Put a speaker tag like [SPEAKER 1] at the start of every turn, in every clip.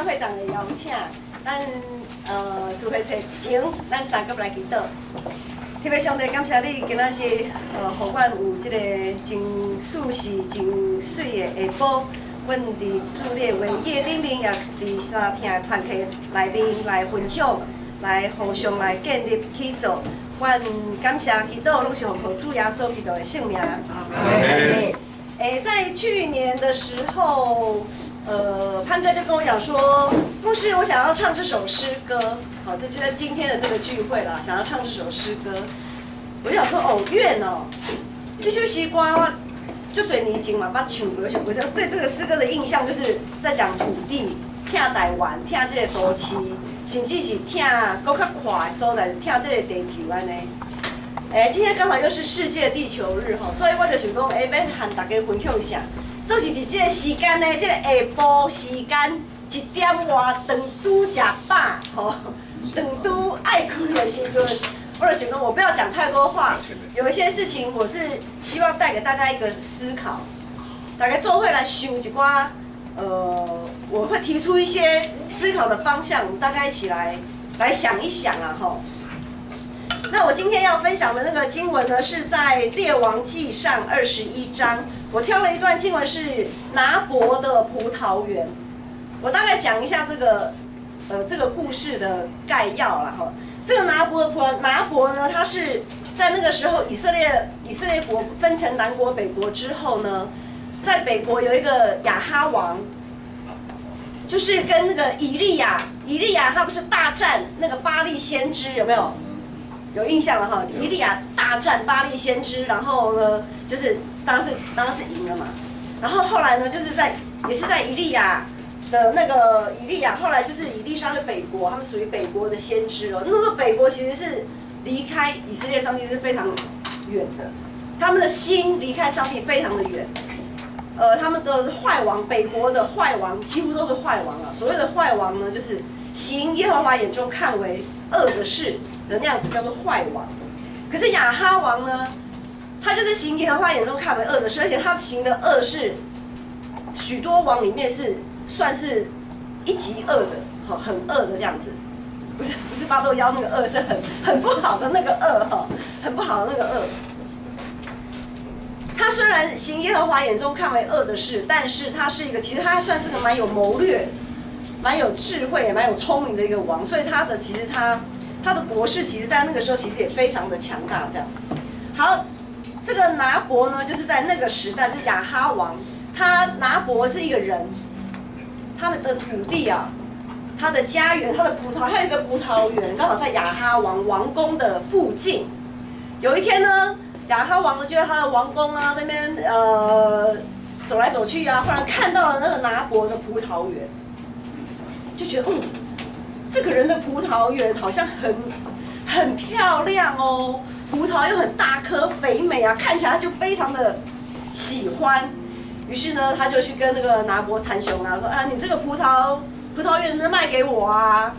[SPEAKER 1] 潘会长的邀请，咱主会前咱三个来祈祷。特别上帝感谢你，今仔日互阮有即个真舒适、真水的下晡，阮伫主你的话语里面，也伫三听的团契内面来分享，来互相来建立起造。阮感谢祈祷，拢是奉靠主耶稣基督的圣名。在去年的时候。潘哥就跟我讲说，牧师，我想要唱这首诗歌，好，这就在今天的这个聚会啦，想要唱这首诗歌。我就想说，愿哦，这首诗歌我就最年轻嘛，捌唱过，我就对这个诗歌的印象就是在讲土地，听台湾，听这个都市，甚至是听搁较闊的所在，听这个地球安尼。今天刚好又是世界地球日吼，所以我就想讲，要和大家分享一下。就是伫这个时间呢，这个下晡时间1点外，饭拄食饱，吼，饭拄爱困的时阵，我就想讲，我不要讲太多话。有一些事情，我是希望带给大家一个思考，大家做会来想一寡，我会提出一些思考的方向，我们大家一起来想一想啊，吼。那我今天要分享的那个经文呢，是在列王记上21章。我挑了一段经文是拿伯的葡萄园。我大概讲一下这个故事的概要啦哈。这个拿伯呢，他是在那个时候以色列国分成南国北国之后呢，在北国有一个亚哈王，就是跟那个以利亚他不是大战那个巴力先知，有没有？有印象了哈，以利亚大战巴力先知，然后呢，就是当然是赢了嘛。然后后来呢，也是在以利亚的那个以利亚，后来就是以利沙是北国，他们属于北国的先知哦。那个北国其实是离开以色列上帝是非常远的，他们的心离开上帝非常的远。他们的坏王，北国的坏王几乎都是坏王了。所谓的坏王呢，就是行耶和华眼中看为恶的事的那样子，叫做坏王。可是亚哈王呢，他就是行耶和华眼中看为恶的事，而且他行的恶是许多王里面是算是一级恶的，很恶的这样子。不是巴豆妖那个恶，是很不好的那个恶哈，很不好的那个恶。他虽然行耶和华眼中看为恶的事，但是他是一个，其实他还算是个蛮有谋略、蛮有智慧、也蛮有聪明的一个王，所以其实他的国势，其实在那个时候其实也非常的强大。这样，好，这个拿伯呢，就是在那个时代，是亚哈王，拿伯是一个人，他们的土地啊，他的家园，他的葡萄，他有一个葡萄园，刚好在亚哈王王宫的附近。有一天呢，亚哈王呢就在他的王宫啊那边走来走去啊，忽然看到了那个拿伯的葡萄园，就觉得这个人的葡萄园好像很漂亮哦，葡萄又很大颗肥美啊，看起来他就非常的喜欢。于是呢，他就去跟那个拿伯参雄啊，说啊，你这个葡萄园能不能卖给我啊？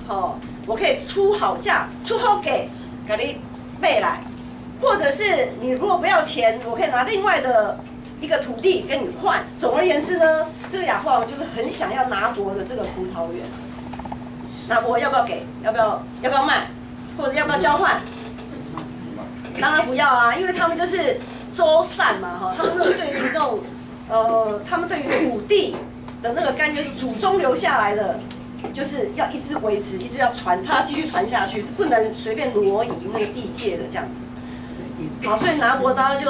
[SPEAKER 1] 我可以出好价，出好给你买来，或者是你如果不要钱，我可以拿另外的一个土地跟你换。总而言之呢，这个亚哈王就是很想要拿伯的这个葡萄园。拿伯要不要给？要不要卖？或者要不要交换？当然不要啊，因为他们就是周散嘛，哈，他们对于那种他们对于土地的那个概念，就是祖宗留下来的，就是要一直维持，一直要传，它继续传下去，是不能随便挪移那个地界的这样子。好，所以拿伯当然就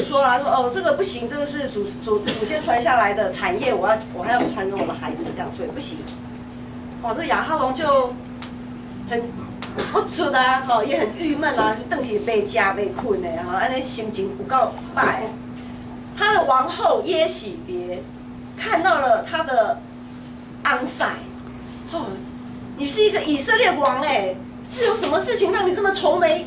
[SPEAKER 1] 说了，说这个不行，这个是祖先传下来的产业，我还要传给我的孩子，这样所以不行。这个亚哈王就很不准啊，也很郁闷啊，就回去没吃没困的，安尼心情有够歹。他的王后耶喜别看到了他的昂塞，你是一个以色列王哎，是有什么事情让你这么愁眉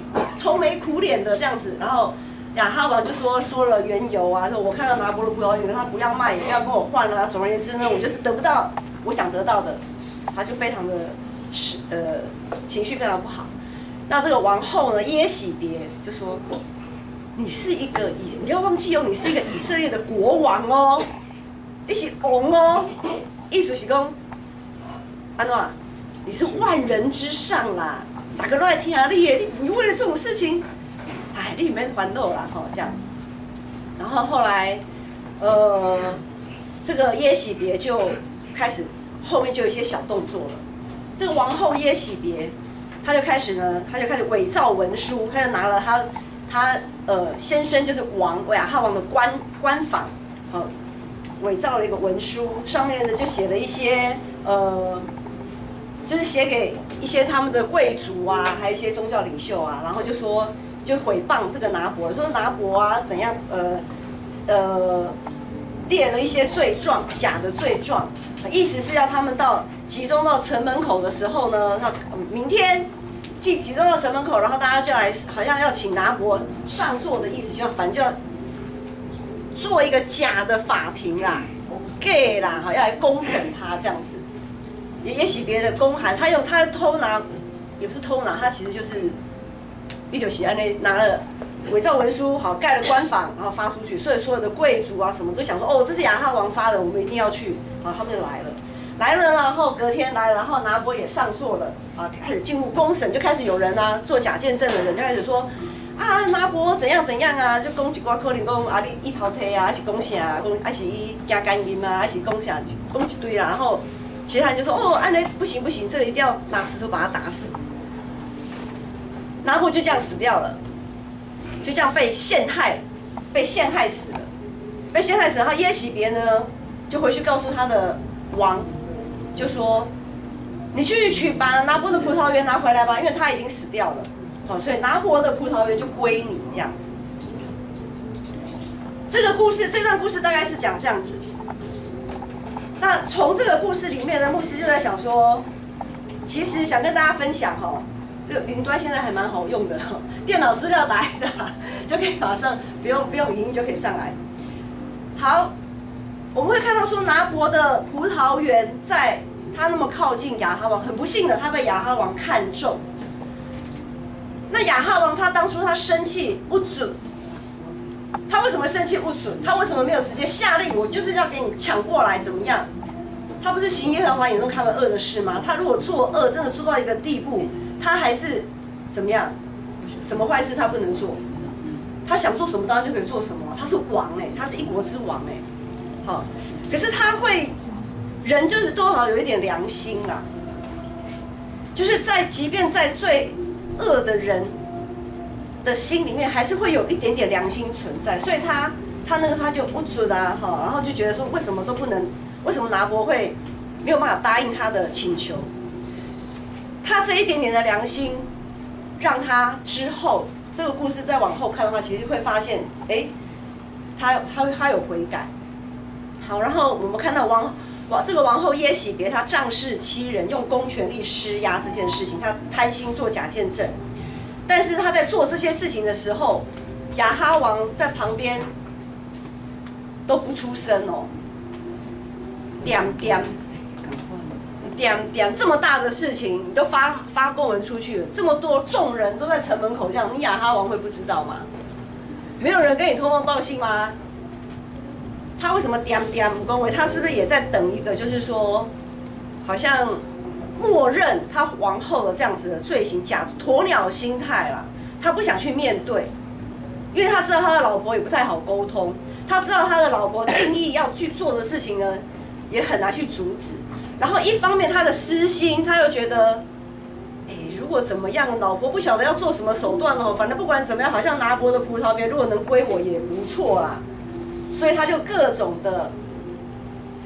[SPEAKER 1] 苦脸的这样子？然后亚哈王就说了缘由啊，说我看到拿伯的葡萄园，他不要卖，也不要跟我换了。总而言之呢，我就是得不到我想得到的，他就非常的情绪非常不好。那这个王后呢，耶喜别就说。你不要忘记哦，你是一个以色列的国王哦，你是王哦，意思是讲，安诺，你是万人之上啦，大家都来听你耶，你为了这种事情，哎，你免烦恼啦，吼这样。然后后来，这个耶喜别就开始后面就有一些小动作了。这个王后耶喜别，他就开始伪造文书，他就拿了他先生就是亚哈王的官房，伪造了一个文书，上面呢就写了一些就是写给一些他们的贵族啊，还有一些宗教领袖啊，然后就毁谤这个拿伯，说拿伯啊怎样列了一些罪状，假的罪状，意思是要他们集中到城门口的时候呢，明天集中到城门口，然后大家就来，好像要请拿伯上座的意思，反正就要做一个假的法庭啦 ，gay 啦，好要来公审他这样子。也许别的公函，他偷拿，也不是偷拿，他其实就是197案内拿了伪造文书，好盖了官房，然后发出去，所以所有的贵族啊什么都想说，哦，这是亚哈王发的，我们一定要去，好，他们就来了，然后隔天来了，然后拿伯也上座了，啊，开始进入公审，就开始有人啊做假见证的人就开始说，啊，拿伯怎样啊，就讲一寡可能讲啊你一头推啊，还是讲啥，还是伊加干音啊，还是讲啥，讲一堆啦，然后其他人就说，哦，按呢不行，这个一定要拿石头把他打死，拿伯就这样死掉了。就这样被陷害死了，然后耶喜别呢，就回去告诉他的王，就说，你去把拿伯的葡萄园拿回来吧，因为他已经死掉了，好，所以拿伯的葡萄园就归你这样子。这段故事大概是讲这样子。那从这个故事里面呢，牧师就在想说，其实想跟大家分享哈。这个云端现在还蛮好用的，电脑资料打一打就可以马上不用影音就可以上来。好，我们会看到说拿伯的葡萄园在他那么靠近亚哈王，很不幸的他被亚哈王看中。那亚哈王他当初他生气不准，他为什么生气不准？他为什么没有直接下令我就是要给你抢过来怎么样？他不是行耶和华眼中看为恶的事吗？他如果做恶真的做到一个地步，他还是怎么样？什么坏事他不能做？他想做什么当然就可以做什么。他是王他是一国之王好，可是他会人就是多少有一点良心啦，就是即便在最恶的人的心里面，还是会有一点点良心存在，所以他就不准啊然后就觉得说为什么都不能，为什么拿伯会没有办法答应他的请求？他这一点点的良心，让他之后这个故事再往后看的话，其实会发现，他有悔改。好，然后我们看到这个王后耶喜别，她仗势欺人，用公权力施压这件事情，她贪心做假见证。但是她在做这些事情的时候，亚哈王在旁边都不出声点这么大的事情，你都发公文出去了，这么多众人都在城门口这样，你亚哈王会不知道吗？没有人跟你通风报信吗？他为什么点公文？他是不是也在等一个，就是说，好像默认他王后的这样子的罪行，鸵鸟心态啦，他不想去面对，因为他知道他的老婆也不太好沟通，他知道他的老婆定义要去做的事情呢，也很难去阻止。然后一方面他的私心，他又觉得，如果怎么样，老婆不晓得要做什么手段反正不管怎么样，好像拿伯的葡萄园如果能归我也不错啦。所以他就各种的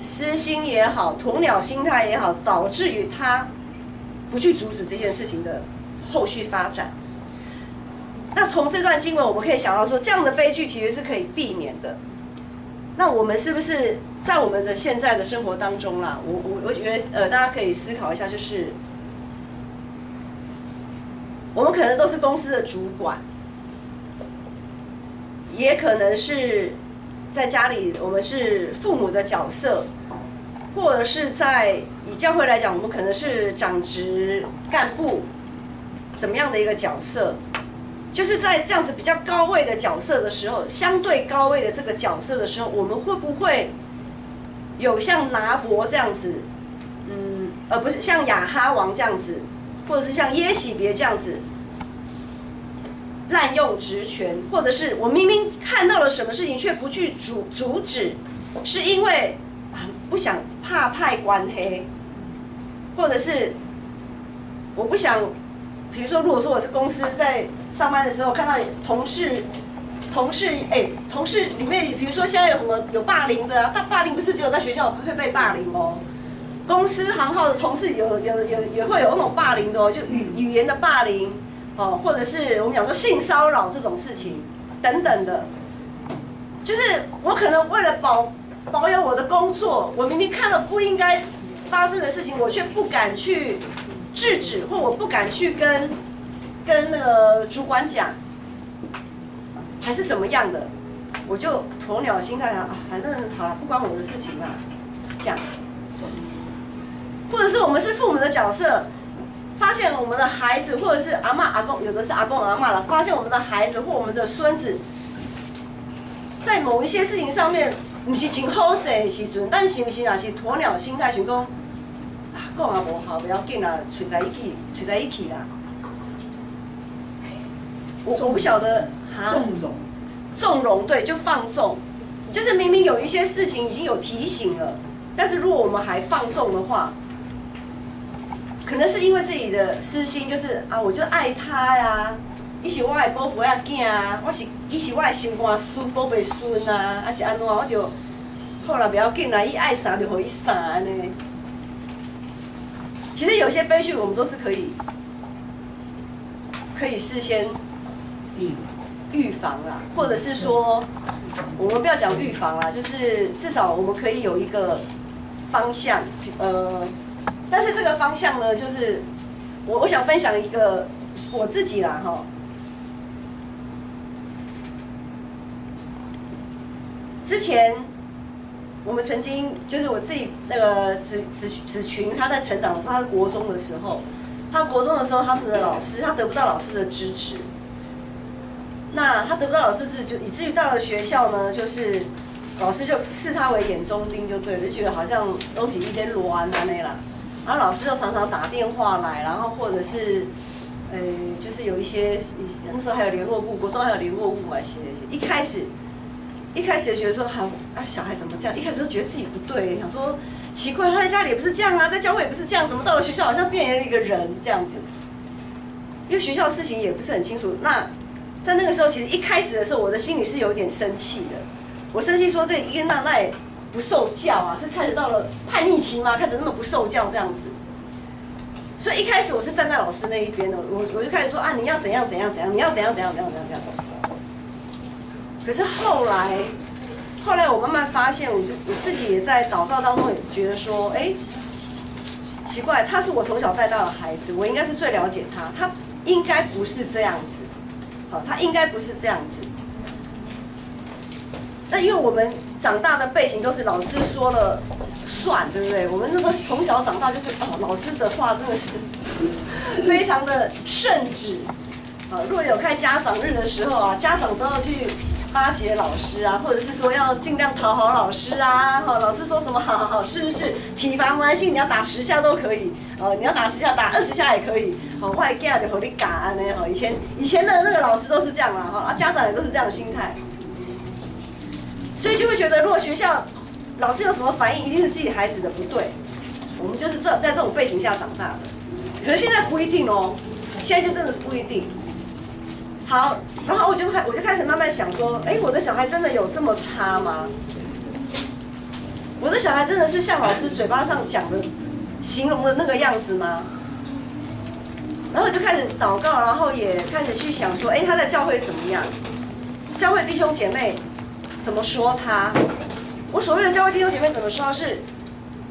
[SPEAKER 1] 私心也好，鸵鸟心态也好，导致于他不去阻止这件事情的后续发展。那从这段经文我们可以想到说，这样的悲剧其实是可以避免的。那我们是不是在我们的现在的生活当中啦，我觉得大家可以思考一下，就是我们可能都是公司的主管，也可能是在家里我们是父母的角色，或者是以教会来讲，我们可能是长职干部怎么样的一个角色。就是在这样子比较高位的角色的时候，相对高位的这个角色的时候，我们会不会有像拿伯这样子而不是像亚哈王这样子，或者是像耶洗别这样子滥用职权，或者是我明明看到了什么事情却不去阻止，是因为不想怕派官黑，或者是我不想，比如说，如果说我是公司在上班的时候看到同事里面，比如说现在有什么有霸凌的啊，但霸凌不是只有在学校会被霸凌哦。公司行号的同事也会有那种霸凌的哦，就语言的霸凌哦，或者是我们讲说性骚扰这种事情等等的，就是我可能为了保有我的工作，我明明看到不应该发生的事情，我却不敢去制止，或我不敢去跟那个主管讲，还是怎么样的，我就鸵鸟心态啊，反正好了，不关我的事情啦，这样。或者是我们是父母的角色，发现我们的孩子，或者是阿嬷阿公，有的是阿公阿嬷了，发现我们的孩子或我们的孙子，在某一些事情上面，不是真好势的时阵，但是不是也是鸵鸟心态，想讲讲也无效，不要紧啦，找在一起啦。我不晓得纵容，对，就放纵，就是明明有一些事情已经有提醒了，但是如果我们还放纵的话，可能是因为自己的私心，就是我就爱他呀，伊是我的宝贝仔囝啊，伊是我的心肝孙宝贝孙啊，还是安怎，我就好啦，不要紧啦，伊爱啥就互伊啥安尼。其实有些悲剧我们都是可以事先预防啦，或者是说，我们不要讲预防啦，就是至少我们可以有一个方向，但是这个方向呢，就是我想分享一个我自己啦哈。之前我们曾经就是我自己那个子群，他在成长的时候，他是国中的时候，他们的老师他得不到老师的支持，那他得不到老师支持，就以至于到了学校呢，就是老师就视他为眼中钉就对了，就觉得好像东西一些乱啊那啦。然后老师就常常打电话来，然后或者是，就是有一些那时候还有联络部，国中还有联络部嘛，写。一开始觉得说，小孩怎么这样？一开始都觉得自己不对，想说奇怪，他在家里也不是这样啊，在教会也不是这样，怎么到了学校好像变成了一个人这样子？因为学校的事情也不是很清楚。那在那个时候，其实一开始的时候，我的心里是有点生气的。我生气说，这伊那也不受教啊，是开始到了叛逆期吗？开始那么不受教这样子，所以一开始我是站在老师那一边的，我就开始说你要怎样，你要怎样。可是后来我慢慢发现，我自己也在祷告当中也觉得说，奇怪，他是我从小带大的孩子，我应该是最了解他，他应该不是这样子，好，他应该不是这样子。那因为我们长大的背景都是老师说了算，对不对？我们那时候从小长大就是老师的话真的是非常的圣旨。如果有开家长日的时候啊，家长都要去巴结老师啊，或者是说要尽量讨好老师啊。老师说什么好，是，体罚没关系，你要打10下都可以。你要打10下，打20下也可以。外家就和你嘎安呢。以前的那个老师都是这样啦，家长也都是这样的心态。所以就会觉得，如果学校老师有什么反应，一定是自己孩子的不对。我们就是在这种背景下长大的。可是现在不一定哦，现在就真的是不一定。好，然后我就开始慢慢想说，我的小孩真的有这么差吗？我的小孩真的是像老师嘴巴上讲的、形容的那个样子吗？然后我就开始祷告，然后也开始去想说，他在教会怎么样？教会弟兄姐妹怎么说他？我所谓的教会弟兄姐妹怎么说？是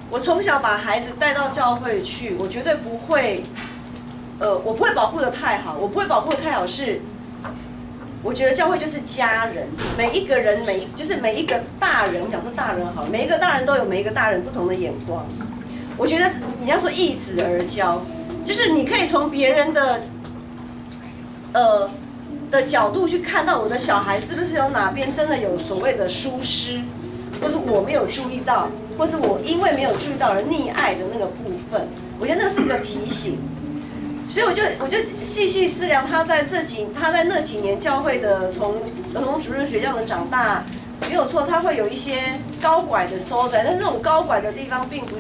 [SPEAKER 1] 我从小把孩子带到教会去，我绝对不会，我不会保护的太好。我不会保护的太好是，我觉得教会就是家人，每一个人就是每一个大人，我讲说大人好，每一个大人都有每一个大人不同的眼光。我觉得你要说易子而教，就是你可以从别人的角度去看到我的小孩是不是有哪边真的有所谓的疏失，或是我没有注意到，或是我因为没有注意到而溺爱的那个部分，我觉得那是一个提醒。所以我就细细思量他在那几年教会的从儿童主日学这样的长大，没有错，他会有一些高拐的收在，但是那种高拐的地方并不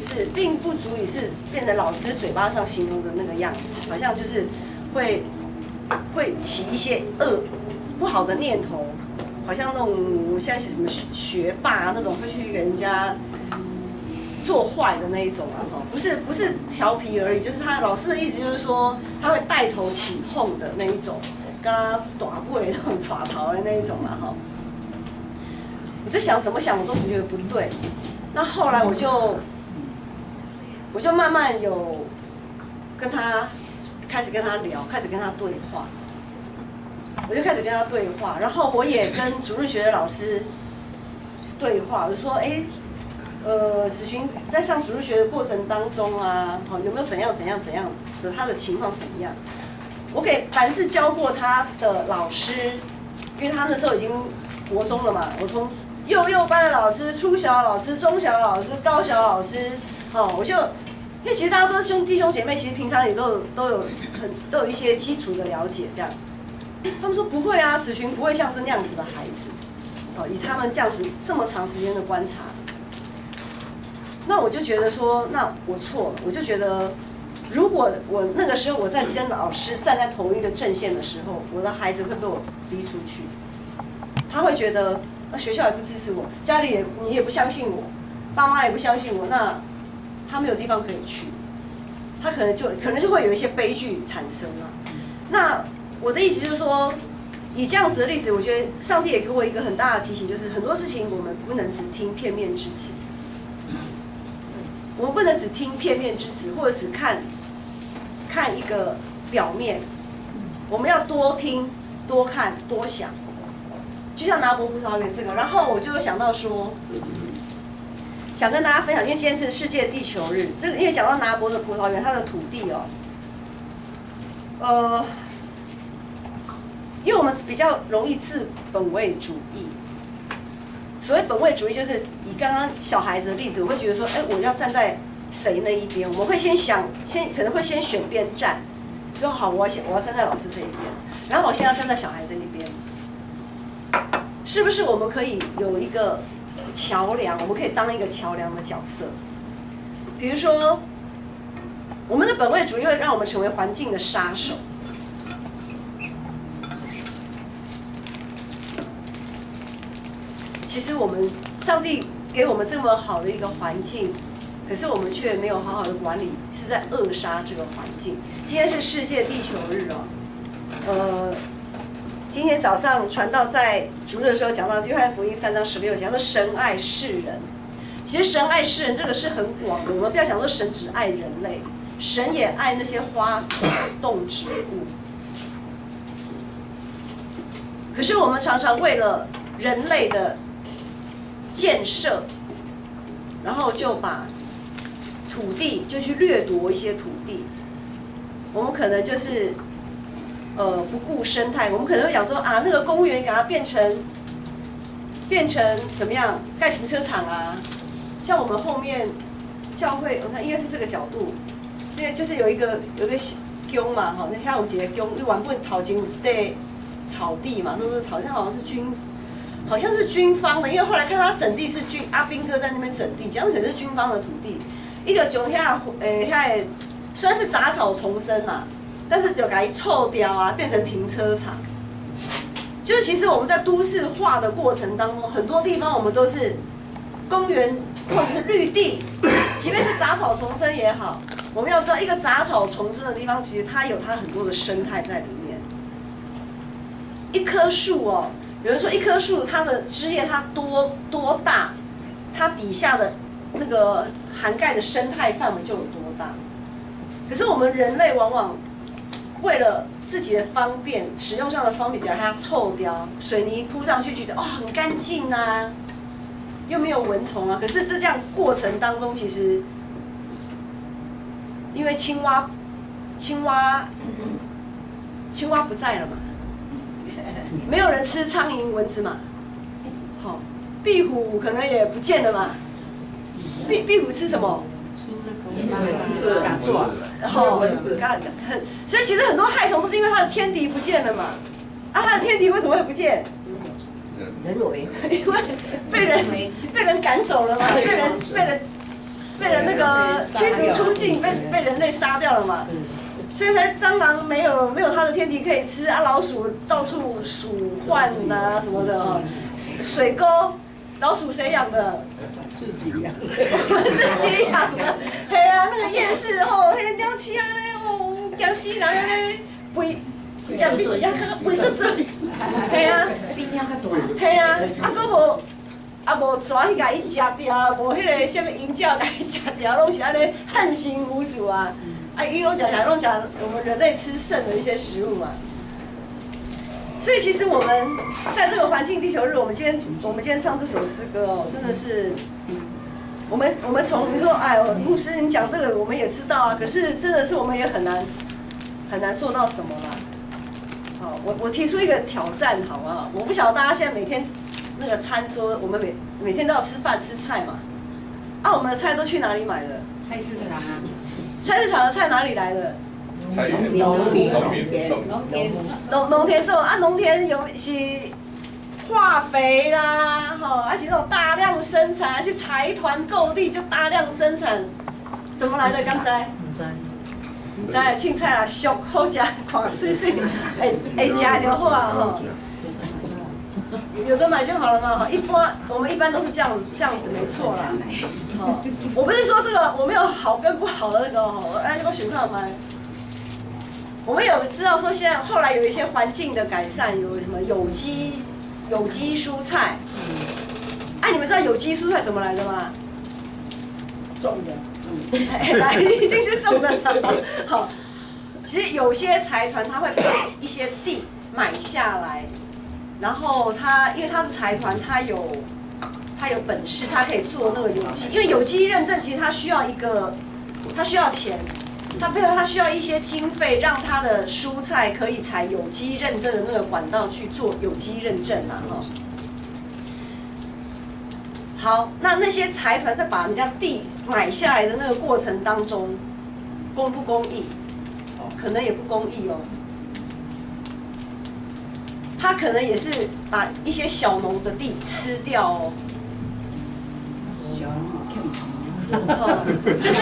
[SPEAKER 1] 足以是变成老师嘴巴上形容的那个样子，好像就是会起一些不好的念头，好像那种现在是什么学霸那种会去给人家做坏的那一种啊，不是调皮而已，就是他老师的意思就是说他会带头起哄的那一种，跟他打背那种耍逃的那一种啊哈。我就想怎么想我都觉得不对，那后来我就慢慢有开始跟他聊，开始跟他对话，然后我也跟主日学的老师对话，我就说子勋在上主日学的过程当中啊，有没有怎样的他的情况怎么样？我给凡是教过他的老师，因为他那时候已经国中了嘛，我从幼班的老师、初小老师、中小老师、高小老师，我就因为其实大家都是弟兄姐妹，其实平常也都有一些基础的了解这样。他们说不会啊，子勋不会像是那样子的孩子，以他们这样子这么长时间的观察。那我就觉得说，那我错了。我就觉得，如果我那个时候我在跟老师站在同一个阵线的时候，我的孩子会被我逼出去。他会觉得，学校也不支持我，家里你也不相信我，爸妈也不相信我，那他没有地方可以去，他可能就会有一些悲剧产生了。那我的意思就是说，以这样子的例子，我觉得上帝也给我一个很大的提醒，就是很多事情我们不能只听片面之词。我们不能只听片面之词，或者只看一个表面，我们要多听、多看、多想。就像拿伯葡萄园这个，然后我就想到说，想跟大家分享，因为今天是世界地球日，这个因为讲到拿伯的葡萄园，它的土地因为我们比较容易自本位主义。所谓本位主义，就是以刚刚小孩子的例子，我会觉得说，我要站在谁那一边？我们会可能会先选边站，说好，我要站在老师这一边，然后我现在站在小孩这一边，是不是我们可以有一个桥梁？我们可以当一个桥梁的角色。比如说，我们的本位主义会让我们成为环境的杀手。其实上帝给我们这么好的一个环境，可是我们却没有好好的管理，是在扼杀这个环境。今天是世界地球日今天早上传道在主日的时候讲到约翰福音3章16节，说神爱世人。其实神爱世人这个是很广的，我们不要想说神只爱人类，神也爱那些花草动植物。可是我们常常为了人类的建设，然后就把土地就去掠夺一些土地，我们可能就是不顾生态，我们可能会讲说那个公园给它变成怎么样，盖停车场啊，像我们后面教会，我看应该是这个角度，因为就是有一个宫嘛，那下有一个宫，原本头前有一块草地嘛，都是草地，好像是军方的，因为后来看他整地是阿兵哥在那边整地，这样可能是军方的土地。一个从虽然是杂草丛生啦，但是就给它臭掉啊，变成停车场。就是其实我们在都市化的过程当中，很多地方我们都是公园或者是绿地，即便是杂草丛生也好，我们要知道一个杂草丛生的地方，其实它有它很多的生态在里面。一棵树有人说一棵树它的枝叶它多大，它底下的那个涵盖的生态范围就有多大。可是我们人类往往为了自己的方便，使用上的方便，给它臭掉，水泥铺上去，觉得很干净啊，又没有蚊虫啊。可是这样过程当中，其实因为青蛙不在了嘛。没有人吃苍蝇蚊子嘛，壁虎可能也不见了嘛，壁虎吃什么？所以其实很多害虫都是因为它的天敌不见了嘛。啊，它的天敌为什么会不见？
[SPEAKER 2] 人为，
[SPEAKER 1] 因为被人赶走了嘛，被人那个驱逐出境，被人类杀掉了嘛。所以才蟑螂没有它的天敌可以吃啊，老鼠到处鼠患啊什么的哦，水沟老鼠谁养的？
[SPEAKER 2] 自己养，
[SPEAKER 1] 自己养的。嘿啊，那个夜市吼，嘿鸟鼠啊咧，哦，僵尸人咧肥，一只比一只较肥足足。嘿啊，
[SPEAKER 2] 比鸟较大。
[SPEAKER 1] 嘿啊，无蛇去甲伊食掉，无迄个什么鹰鸟甲伊食掉，拢是安尼横行无阻啊。啊，伊拢讲我们人类吃剩的一些食物嘛。所以其实我们在这个环境地球日，我们今天唱这首诗歌哦，真的是，我们从你说，哎，牧师你讲这个我们也知道啊，可是真的是我们也很难做到什么啦。好，我提出一个挑战好不好？我不晓得大家现在每天那个餐桌，我们每天都要吃饭吃菜嘛，啊，我们的菜都去哪里买的？
[SPEAKER 2] 菜市场啊。
[SPEAKER 1] 菜市场的菜哪里来的？
[SPEAKER 2] 农田
[SPEAKER 1] 种啊，农田是化肥啦，吼，而且那种大量生产，还是财团购地就大量生产，怎么来的？敢知？唔知，凊彩啦，俗好食，看水水，会食就好啊，吼。有的买就好了嘛，我们一般都是这样子，没错啦。哦，我不是说这个我没有好跟不好的那个哦，哎，我想看买。我们有知道说现在后来有一些环境的改善，有什么有机蔬菜。哎，你们知道有机蔬菜怎么来的吗？
[SPEAKER 2] 种的。
[SPEAKER 1] 来，一定是种的。好，其实有些财团他会把一些地买下来。然后因为他是财团，他有本事，他可以做那个有机，因为有机认证其实它需要钱，它背后它需要一些经费，让它的蔬菜可以采有机认证的那个管道去做有机认证嘛，哈。好，那些财团在把人家地买下来的那个过程当中，公不公义？可能也不公义哦。他可能也是把一些小农的地吃掉哦。
[SPEAKER 2] 小农欠钱。
[SPEAKER 1] 就是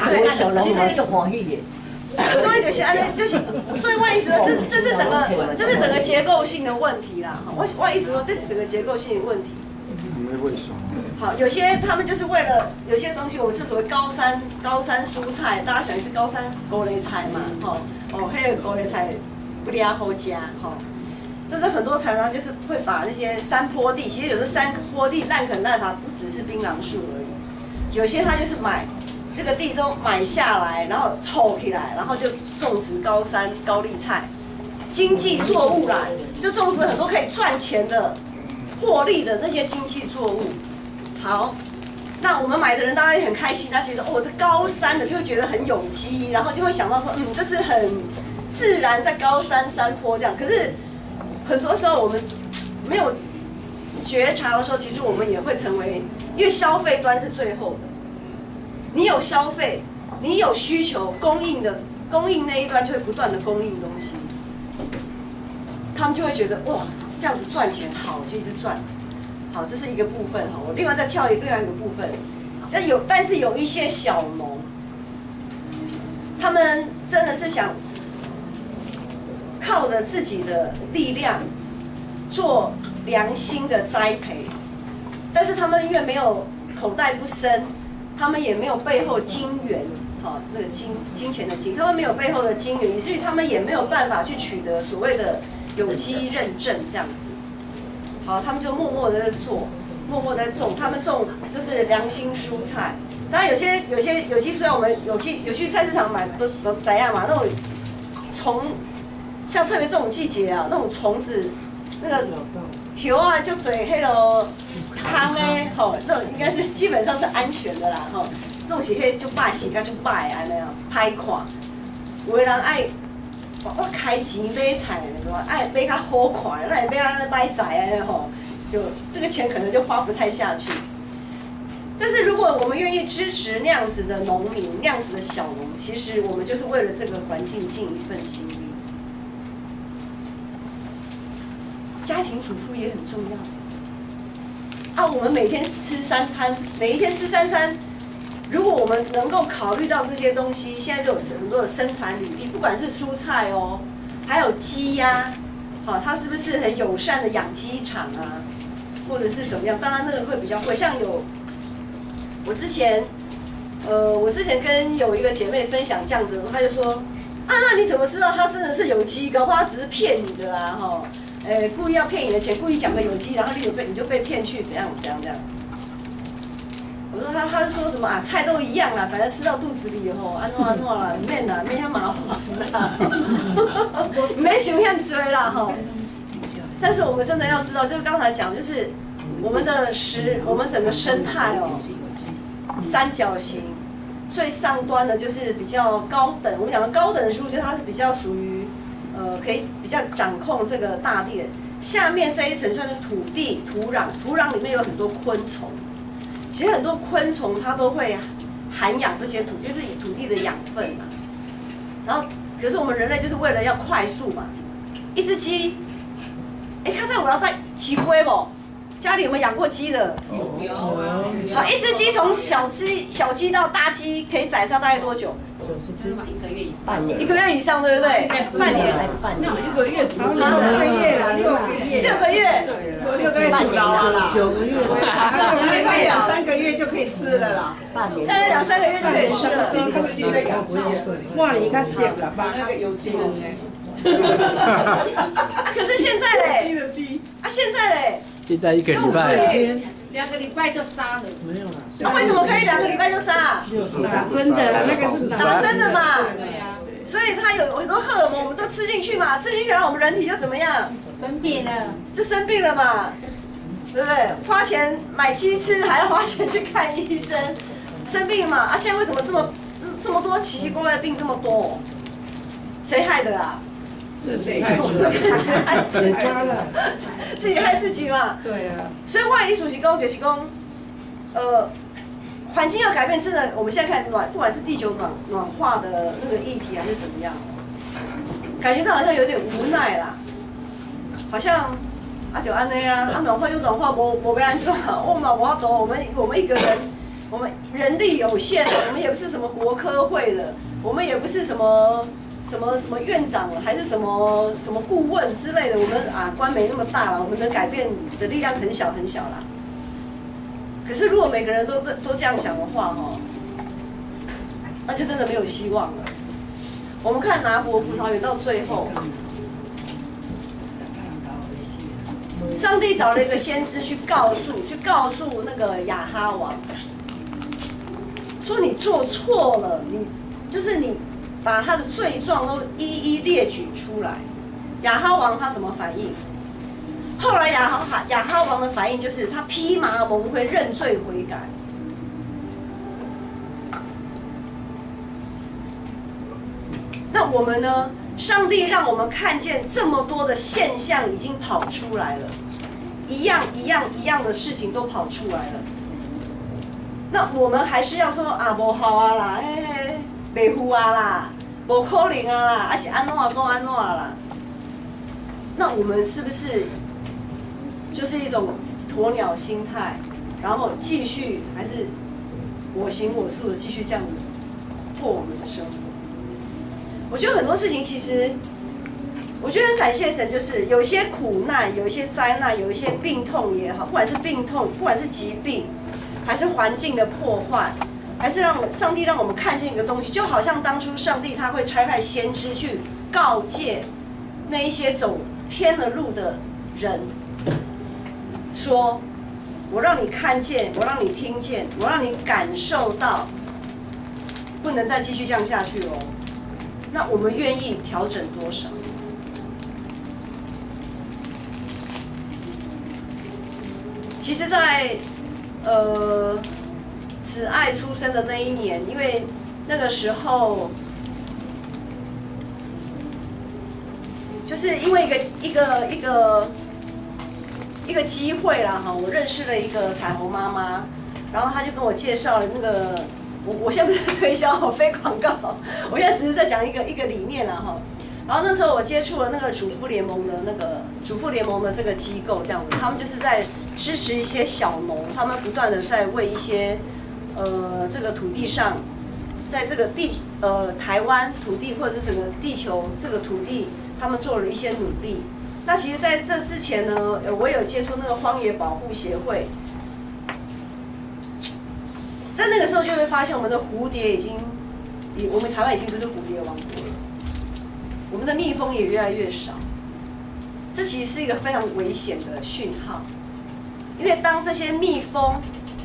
[SPEAKER 1] 对，其实就欢喜的。所以就是安尼，所以我意思说，这是整个结构性的问题啦。我意思说，这是整个结构性的问题。好，有些他们就是为了有些东西，我们是所谓高山蔬菜，大家想是高山高丽菜嘛，那个高丽菜不哩好吃，但是很多厂商就是会把那些山坡地，其实有的山坡地滥垦滥伐，不只是槟榔树而已，有些他就是买这个地都买下来，然后凑起来，然后就种植高山高丽菜，经济作物啦，就种植很多可以赚钱的、获利的那些经济作物。好，那我们买的人当然也很开心，他觉得哦，这高山的就会觉得很有机，然后就会想到说，这是很自然在高山山坡这样，可是。很多时候我们没有觉察的时候，其实我们也会成为，因为消费端是最后的。你有消费，你有需求，供应那一端就会不断的供应东西，他们就会觉得哇，这样子赚钱好，就一直赚。好，这是一个部分哈。我另外再跳另外一个部分，但是有一些小农，他们真的是想。靠着自己的力量做良心的栽培，但是他们因为没有口袋不深，他们也没有背后金源，那个金钱的金，他们没有背后的金源，以至于他们也没有办法去取得所谓的有机认证这样子。好，他们就默默的在做，默默在种，他们种就是良心蔬菜。当然有些有机蔬菜，我们有去菜市场买都怎样嘛，那种虫。像特别这种季节啊，那种虫子，那个球啊就嘴黑了，汤诶，那种应该是基本上是安全的啦，这种是迄就歹时间就歹安尼啊，歹看。有的人爱，我开钱买菜，爱买较好看，那也买安尼买菜安尼就这个钱可能就花不太下去。但是如果我们愿意支持那样子的农民，那样子的小农，其实我们就是为了这个环境尽一份心力。家庭主妇也很重要。我们每天吃三餐，每一天吃三餐，如果我们能够考虑到这些东西，现在就有很多的生产履历，不管是蔬菜哦，还有鸡呀，它是不是很友善的养鸡场啊，或者是怎么样？当然那个会比较贵，像有我之前跟有一个姐妹分享这样子，她就说那你怎么知道它真的是有机？搞不好它只是骗你的啦，故意要骗你的钱，故意讲个有机，然后你就被骗去怎样。我说他就说什么菜都一样啦，反正吃到肚子里以后，安诺啦，免啦，免遐麻烦啦，没想遐多啦但是我们真的要知道，就是刚才讲，就是我们整个生态三角形最上端的就是比较高等，我们讲的高等的植物，就是它是比较属于可以比较掌控这个大地的。下面这一层算是土地、土壤里面有很多昆虫。其实很多昆虫它都会涵养这些就是土地的养分嘛。然后，可是我们人类就是为了要快速嘛，一只鸡，看在我要办鸡龟不？家里有没有养过鸡的？
[SPEAKER 2] 有。
[SPEAKER 1] 好，一只鸡从小鸡到大鸡可以宰上大概多久
[SPEAKER 2] 1个月以上。
[SPEAKER 1] 1个月以上，对不对？半年。
[SPEAKER 3] 那1个月只
[SPEAKER 2] 6个月啦，6个月。
[SPEAKER 1] 6个月。
[SPEAKER 3] 6个月数到啦，9个月，
[SPEAKER 2] 大概
[SPEAKER 3] 2、3个月就可以吃了啦。
[SPEAKER 1] 大概2、3个月就可以吃了。
[SPEAKER 3] 哇，你看蟹了，把那个有机的鸡。
[SPEAKER 1] 可是现在嘞？现在嘞？
[SPEAKER 4] 现在1个礼拜。
[SPEAKER 2] 2个礼拜就杀了。
[SPEAKER 3] 没有啦。
[SPEAKER 1] 为什么可以2个礼拜就杀？
[SPEAKER 3] 真的，那个是
[SPEAKER 1] 真的嘛？
[SPEAKER 2] 对呀。
[SPEAKER 1] 所以它有很多荷尔蒙，我们都吃进去嘛，吃进去然后我们人体就怎么样？
[SPEAKER 2] 生病了。
[SPEAKER 1] 就生病了嘛，对不对？花钱买鸡吃，还要花钱去看医生，生病嘛。现在为什么这么多奇奇怪怪的病这么多？谁害的啊？
[SPEAKER 3] 自己害自己了，
[SPEAKER 1] 自己害自己嘛。
[SPEAKER 3] 对啊。
[SPEAKER 1] 所以我的意思是讲，就是讲，环境要改变，真的，我们现在看不管是地球暖化的那个议题还是怎么样，感觉上好像有点无奈啦，好像就安尼啊，暖化就暖化，我要安怎？我嘛我要走，我们一个人，我们人力有限，我们也不是什么国科会的，我们也不是什么院长还是什么顾问之类的，我们官没那么大了，我们能改变的力量很小啦。可是如果每个人都这样想的话，那就真的没有希望了。我们看拿伯葡萄园到最后，上帝找了一个先知去告诉那个亚哈王，说你做错了，你把他的罪状都一一列举出来。亚哈王他怎么反应？后来亚哈王的反应就是他披麻蒙灰认罪悔改。那我们呢？上帝让我们看见这么多的现象已经跑出来了，一样的事情都跑出来了。那我们还是要说不好啦，袂赴啦，不可能啦，还是安怎啦？那我们是不是就是一种鸵鸟心态，然后继续还是我行我素的继续这样过我们的生活？我觉得很多事情其实，我觉得很感谢神，就是有一些苦难，有一些灾难，有一些病痛也好，不管是病痛，不管是疾病，还是环境的破坏，还是上帝让我们看见一个东西，就好像当初上帝他会差派先知去告诫那一些走偏了路的人，说：“我让你看见，我让你听见，我让你感受到，不能再继续这样下去哦。”那我们愿意调整多少？其实在，子爱出生的那一年，因为那个时候，就是因为一个机会啦哈，我认识了一个彩虹妈妈，然后他就跟我介绍了那个，我现在不是推销非广告，我现在只是在讲一个理念啦哈。然后那时候我接触了那个主妇联盟的这个机构，这样子，他们就是在支持一些小农，他们不断的在为一些这个土地上，在这个台湾土地或者是整个地球这个土地，他们做了一些努力。那其实在这之前呢，我有接触那个荒野保护协会，在那个时候就会发现我们的蝴蝶我们台湾已经不是蝴蝶王国了。我们的蜜蜂也越来越少，这其实是一个非常危险的讯号，因为当这些蜜蜂、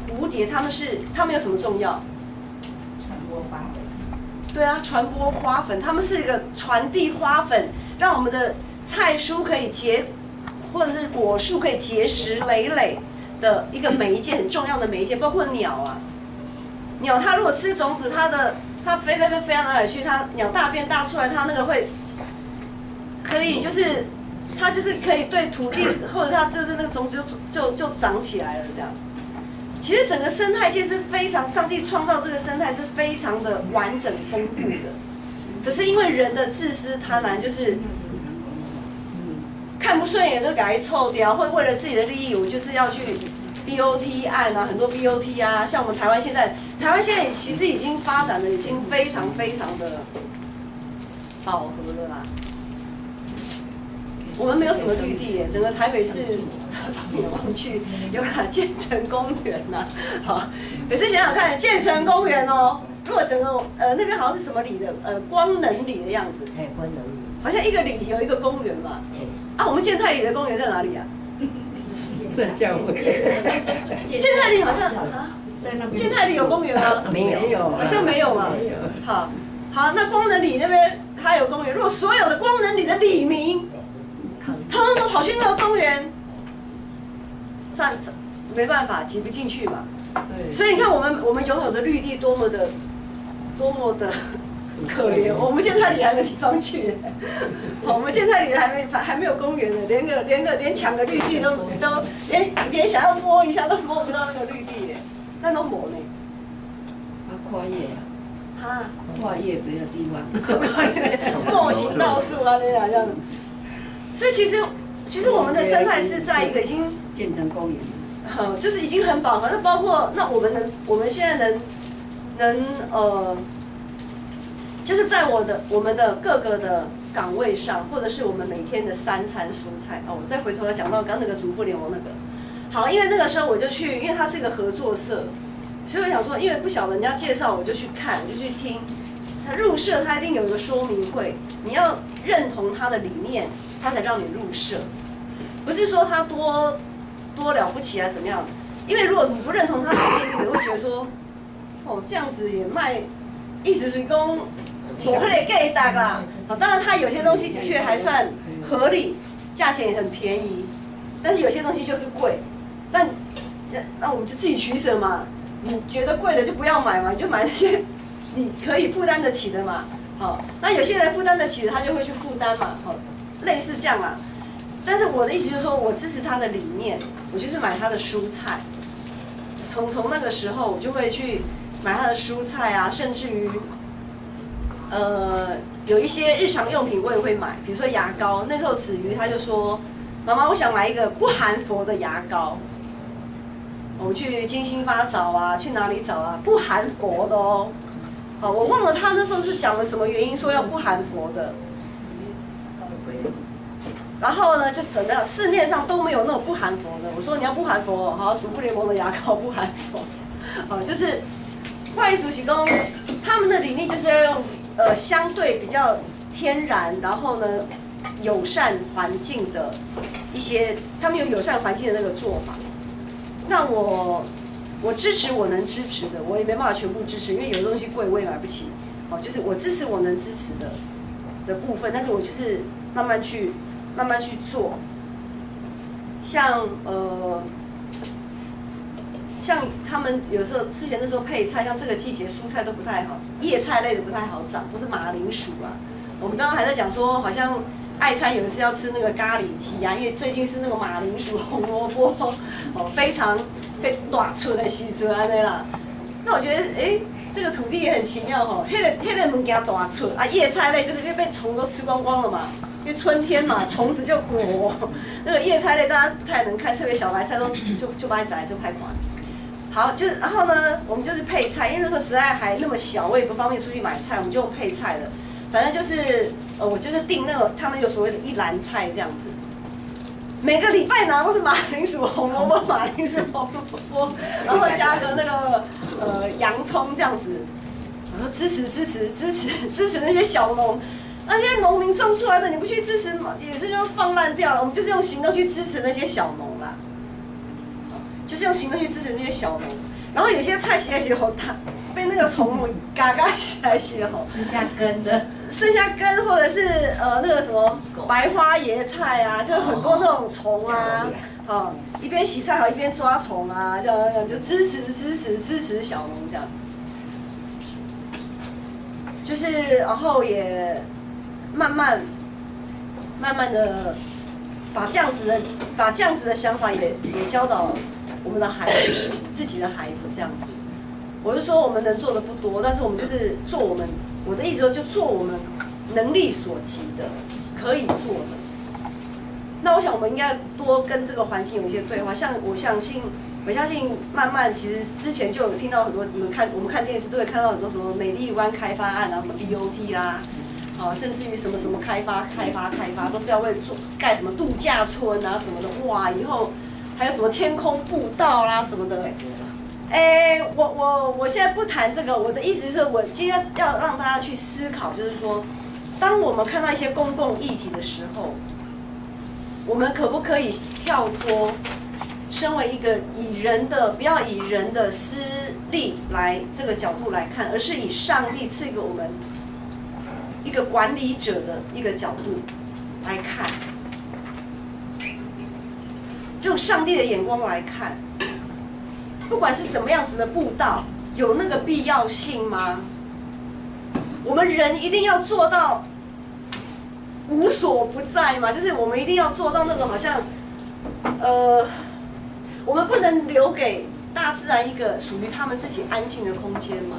[SPEAKER 1] 蝴蝶，它们有什么重要？
[SPEAKER 3] 传播花粉。
[SPEAKER 1] 对啊，传播花粉，它们是一个传递花粉，让我们的菜蔬可以或者是果树可以结实累累的一个媒介，很重要的媒介，包括鸟啊。鸟它如果吃种子，它飞到哪里去？它鸟大便大出来，它那个会。可以，它就是可以对土地，或者它就是那个种子就长起来了这样。其实整个生态界是非常，上帝创造这个生态是非常的完整丰富的。可是因为人的自私贪婪，就是看不顺眼就给它凑掉，或者为了自己的利益，我就是要去 BOT 案啊，很多 BOT 啊，像我们台湾现在其实已经发展的已经非常的饱和了啦。我们没有什么绿地耶，整个台北市放眼望去，有建成公园呐，好，可是想想看，建成公园哦，如果整个那边好像是什么里的光能里的样子，
[SPEAKER 4] 光能里，
[SPEAKER 1] 好像一个里有一个公园嘛，啊，我们建泰里的公园在哪里啊？
[SPEAKER 3] 正教会。
[SPEAKER 1] 建泰里好像建泰里有公园吗？
[SPEAKER 4] 没有，
[SPEAKER 1] 好像没有嘛。好，那光能里那边它有公园，如果所有的光能里的里民通通跑去那个公园，没办法挤不进去嘛。所以你看我们拥有的绿地多么的可怜，我们建泰里还没地方去，我们建泰里还没有公园呢，连抢个绿地都连想要摸一下都摸不到那个绿地耶，那都没呢。
[SPEAKER 5] 跨越啊，
[SPEAKER 1] 哈，
[SPEAKER 5] 跨越别的地方，
[SPEAKER 1] 莫行道树啊那样这样。所以其实我们的生态是在一个已经
[SPEAKER 5] 建成公园，
[SPEAKER 1] 就是已经很饱和。那包括我们现在能就是在我们的各个的岗位上，或者是我们每天的3餐蔬菜哦。我再回头来讲到刚那个主妇联盟那个，好，因为那个时候我就去，因为它是一个合作社，所以我想说，因为不晓得人家介绍，我就去看，我就去听。他入社，他一定有一个说明会，你要认同他的理念。他才让你入社，不是说他多了不起啊怎么样？因为如果你不认同他的理念，你会觉得说，哦这样子也卖，意思是讲我可以给大啦。好，当然他有些东西的确还算合理，价钱也很便宜，但是有些东西就是贵，那我们就自己取舍嘛。你觉得贵的就不要买嘛，你就买那些你可以负担得起的嘛。好，那有些人负担得起的，他就会去负担嘛。好。类似这样啊，但是我的意思就是说，我支持他的理念，我就是买他的蔬菜。从那个时候，我就会去买他的蔬菜啊，甚至于，有一些日常用品我也会买，比如说牙膏。那时候子瑜他就说：“妈妈，我想买一个不含氟的牙膏。”我们去金星发找啊，去哪里找啊？不含氟的哦。好，我忘了他那时候是讲了什么原因说要不含氟的。然后呢，就怎么样？市面上都没有那种不含氟的。我说你要不含氟，好，主妇联盟的牙膏不含氟，就是外属习工，他们的理念就是要用相对比较天然，然后呢友善环境的一些，他们有友善环境的那个做法。那我支持我能支持的，我也没办法全部支持，因为有的东西贵我也买不起。就是我支持我能支持的部分，但是我就是慢慢去做，像他们有时候之前那时候配菜，像这个季节蔬菜都不太好，叶菜类的不太好长，都是马铃薯啊。我们刚刚还在讲说，好像爱餐有一次要吃那个咖喱鸡啊，因为最近是那个马铃薯、红萝卜非常被大出的时阵安尼啦。那我觉得，这个土地也很奇妙吼，迄个物件大出啊，叶菜类就是因为被虫都吃光光了嘛，因为春天嘛，虫子就那个叶菜类大家不太能看，特别小白菜都就把它摘就拍垮。好，就是然后呢，我们就是配菜，因为那时候子爱还那么小，我也不方便出去买菜，我们就用配菜的。反正就是我就是订那个他们有所谓的一篮菜这样子。每个礼拜拿都是马铃薯、红萝卜、马铃薯、红萝卜，然后加个那个洋葱这样子，然后支持那些小农，那些农民种出来的你不去支持，也是就放烂掉了。我们就是用行动去支持那些小农啦，就是用行动去支持那些小农。然后有些菜洗来洗后，它被那个虫嘎嘎洗来洗后，
[SPEAKER 2] 剩下根的。
[SPEAKER 1] 剩下根或者是那个什么白花椰菜啊，就很多那种虫啊，一边洗菜好一边抓虫啊，这样就支持小农这样，就是然后也慢慢的把这样子的想法也教导我们的孩子，自己的孩子这样子。我是说我们能做的不多，但是我们就是做我的意思说，就做我们能力所及的，可以做的。那我想我们应该多跟这个环境有一些对话。我相信慢慢其实之前就有听到很多，我们看电视都会看到很多什么美丽湾开发案啊，什么 BOT 啦，甚至于什么开发，都是要为盖什么度假村啊什么的。哇，以后还有什么天空步道啦什么的。我现在不谈这个，我的意思是我今天要让大家去思考，就是说，当我们看到一些公共议题的时候，我们可不可以跳脱，身为一个不要以人的私利来这个角度来看，而是以上帝赐给我们一个管理者的一个角度来看，用上帝的眼光来看。不管是什么样子的步道，有那个必要性吗？我们人一定要做到无所不在吗？就是我们一定要做到那种好像，我们不能留给大自然一个属于他们自己安静的空间吗？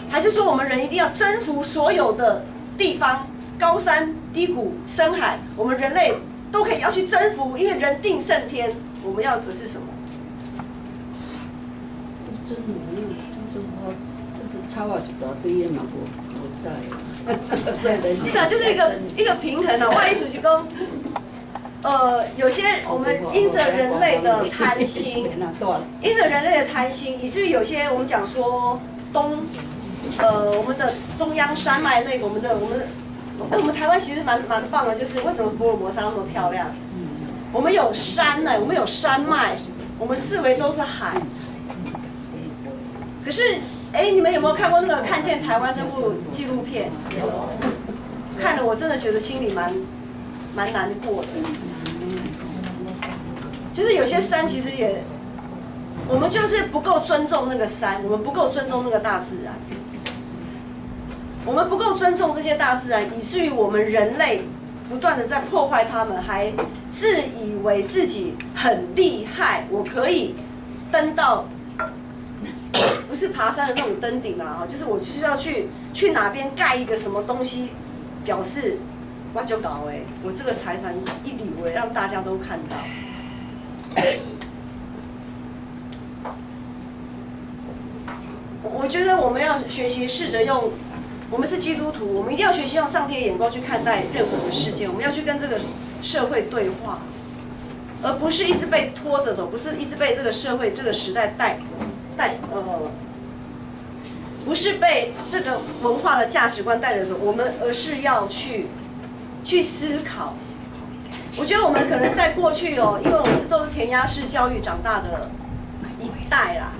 [SPEAKER 1] 还是说我们人一定要征服所有的地方，高山、低谷、深海，我们人类都可以要去征服，因为人定胜天。我们要的是什么？
[SPEAKER 5] 真有，就是我，就是草啊一大堆的嘛，无使的。
[SPEAKER 1] 是啊，就是一个平衡啊。我的意思是说，有些我们因着人类的贪心，以至于有些我们讲说我们的中央山脉那个，我们台湾其实蛮棒的，就是为什么福尔摩沙那么漂亮？我们有山呢，我们有山脉，我们四围都是海。可是，你们有没有看过那个《看见台湾》这部纪录片？看了我真的觉得心里蛮难过的。就是有些山其实我们就是不够尊重那个山，我们不够尊重那个大自然，我们不够尊重这些大自然，以至于我们人类不断的在破坏它们，还自以为自己很厉害，我可以登到。不是爬山的那种登顶啦，就是我就是要去哪边盖一个什么东西，表示我就搞我这个财团一里为让大家都看到。我觉得我们要学习试着用，我们是基督徒，我们一定要学习用上帝的眼光去看待任何的事件，我们要去跟这个社会对话，而不是一直被拖着走，不是一直被这个社会这个时代不是被这个文化的价值观带着走，而是要去思考。我觉得我们可能在过去因为我们都是填鸭式教育长大的一代啦，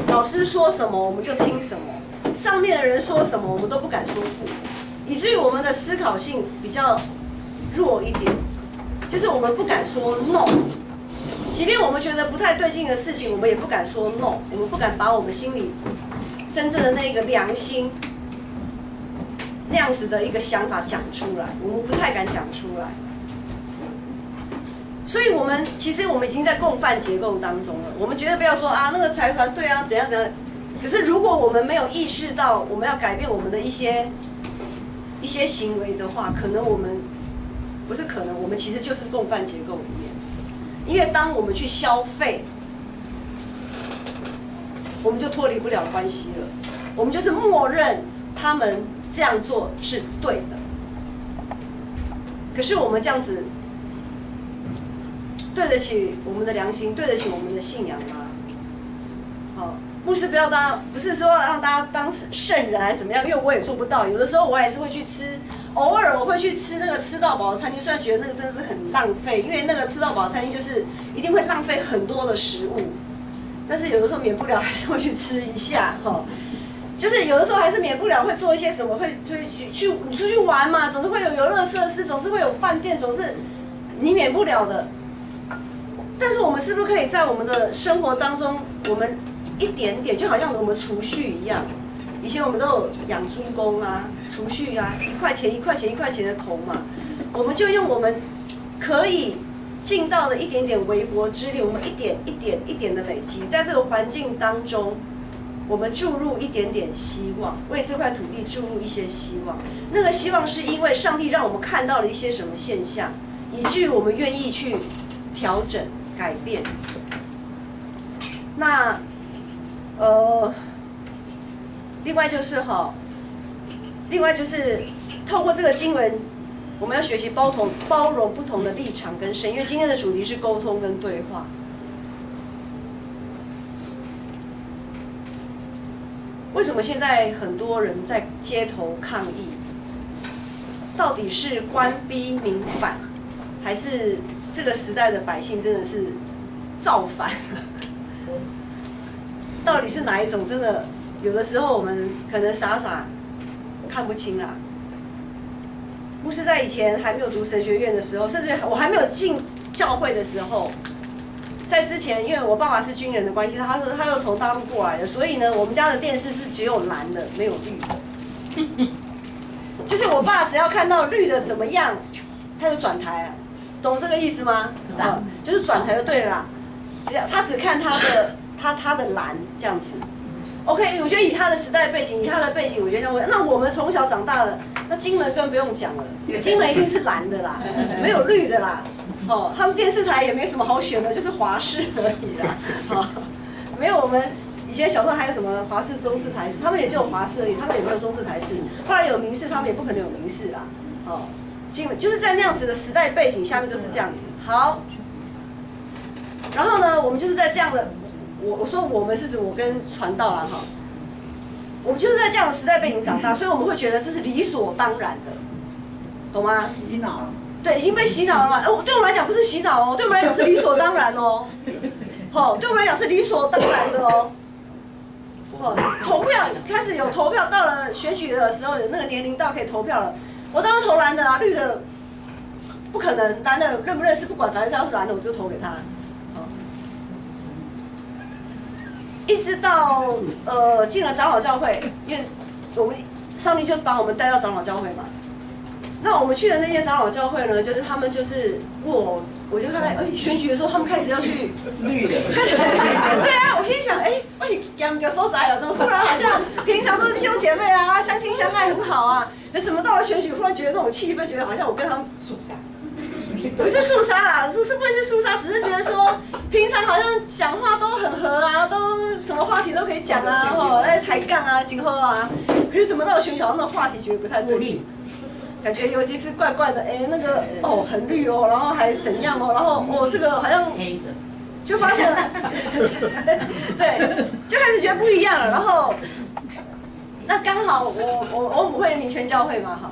[SPEAKER 1] 老师说什么我们就听什么，上面的人说什么我们都不敢说不，以至于我们的思考性比较弱一点，就是我们不敢说 no。即便我们觉得不太对劲的事情，我们也不敢说 no， 我们不敢把我们心里真正的那个良心那样子的一个想法讲出来，我们不太敢讲出来。所以其实我们已经在共犯结构当中了。我们绝对不要说啊，那个财团对啊，怎样怎样。可是如果我们没有意识到我们要改变我们的一些行为的话，可能我们不是可能，我们其实就是共犯结构里面。因为当我们去消费，我们就脱离不了关系了。我们就是默认他们这样做是对的。可是我们这样子对得起我们的良心，对得起我们的信仰吗？好，牧师不是说让大家当圣人还是怎么样，因为我也做不到。有的时候我还是会去吃，偶尔我会去吃那个吃到饱的餐厅，虽然觉得那个真的是很浪费，因为那个吃到饱的餐厅就是一定会浪费很多的食物，但是有的时候免不了还是会去吃一下哈。就是有的时候还是免不了会做一些什么，会你出去玩嘛，总是会有游乐设施，总是会有饭店，总是你免不了的。但是我们是不是可以在我们的生活当中，我们一点点，就好像我们储蓄一样，以前我们都有养猪公啊，储蓄啊，1块钱1块钱1块钱的投嘛，我们就用我们可以尽到的一点点微薄之力，我们一点一点的累积，在这个环境当中。我们注入一点点希望，为这块土地注入一些希望。那个希望是因为上帝让我们看到了一些什么现象，以至于我们愿意去调整、改变。那另外就是透过这个经文，我们要学习包容不同的立场跟声音，因为今天的主题是沟通跟对话。为什么现在很多人在街头抗议？到底是官逼民反，还是这个时代的百姓真的是造反？到底是哪一种？真的有的时候我们可能傻看不清啦。牧师在以前还没有读神学院的时候，甚至我还没有进教会的时候。在之前，因为我爸爸是军人的关系，他又从大陆过来的，所以呢，我们家的电视是只有蓝的，没有绿的。就是我爸只要看到绿的怎么样，他就转台了，懂这个意思吗？
[SPEAKER 2] 知道，
[SPEAKER 1] 就是转台就对了啦。他只看他的蓝这样子。OK， 我觉得以他的时代背景，我觉得这样。那我们从小长大了，那金门更不用讲了，金门一定是蓝的啦，没有绿的啦。哦，他们电视台也没什么好选的，就是华视而已啦。哦，没有我们以前小时候还有什么华视、中视、台视，他们也只有华视而已，他们也没有中视、台视。后来有民视，他们也不可能有民视啦。哦，就是在那样子的时代背景下面就是这样子。好，然后呢，我们就是在这样的，我说我们是指我跟传道啦哈，我们就是在这样的时代背景长大，所以我们会觉得这是理所当然的，懂吗？
[SPEAKER 3] 洗脑。
[SPEAKER 1] 对，已经被洗脑了嘛？对我们来讲不是洗脑哦，对我们来讲是理所当然哦。对我们来讲是理所当然的哦。投票开始有投票，到了选举的时候，有那个年龄到可以投票了。我当然投蓝的啊，绿的不可能，蓝的认不认识不管，反正只要是蓝的我就投给他。一直到进了长老教会，因为我们上帝就把我们带到长老教会嘛。那我们去的那些长老教会呢，就是他们就是我就看到选举的时候，他们开始要去
[SPEAKER 3] 绿的，
[SPEAKER 1] 对啊，我心想我是他们就收窄了，怎么忽然好像平常都是弟兄姐妹啊，相亲相爱很好啊，那怎么到了选举，忽然觉得那种气氛，觉得好像我跟他们肃杀，不是肃杀啦，是不会去肃杀，只是觉得说平常好像讲话都很合啊，都什么话题都可以讲啊，在抬杠啊，今后啊，可是怎么到了选举，那个话题觉得不太对劲。感觉尤其是怪怪的，那个很绿哦，然后还怎样哦，然后这个好像黑的，就发现了，对，就开始觉得不一样了。然后那刚好我母会民权教会嘛，哈，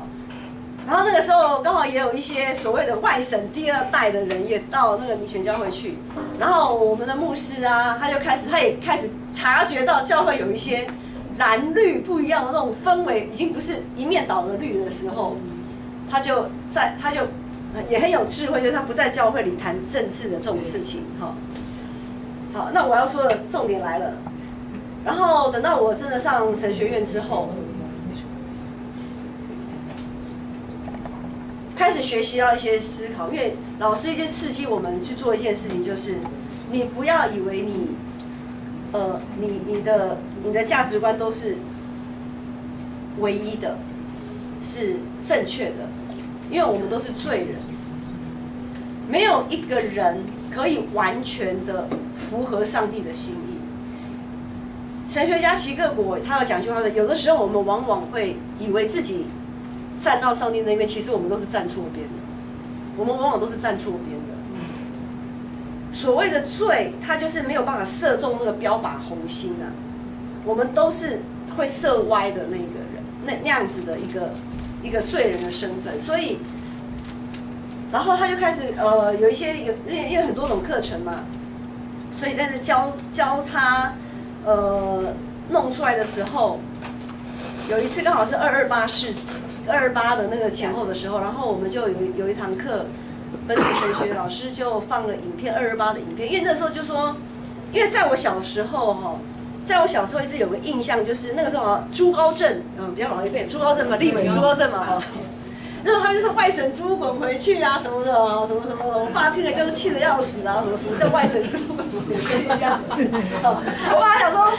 [SPEAKER 1] 然后那个时候刚好也有一些所谓的外省第二代的人也到那个民权教会去，然后我们的牧师啊，他也开始察觉到教会有一些蓝绿不一样的那种氛围，已经不是一面倒的绿的时候。他就也很有智慧，就是他不在教会里谈政治的这种事情，哈。好，那我要说的重点来了。然后等到我真的上神学院之后，开开始学习到一些思考，因为老师一直刺激我们去做一件事情，就是你不要以为你的价值观都是唯一的，是正确的，因为我们都是罪人，没有一个人可以完全的符合上帝的心意。神学家齐克果他有讲一句话说，有的时候我们往往会以为自己站到上帝那边，其实我们都是站错边的，我们往往都是站错边的。所谓的罪，它就是没有办法射中那个标靶红心啊，我们都是会射歪的那个人，那样子的一个罪人的身份，所以，然后他就开始有一些因为很多种课程嘛，所以在这交叉弄出来的时候，有一次刚好是228世纪228的那个前后的时候，然后我们就有一堂课，本土神学老师就放了影片228的影片，因为那时候就说，因为在我小时候一直有个印象，就是那个时候朱高正，比较老一辈，朱高正嘛，立委朱高正嘛，那时候他就说外省猪滚回去啊什么的，什么，我爸听了就是气得要死啊，什么叫外省猪滚回去这样子，我爸想说，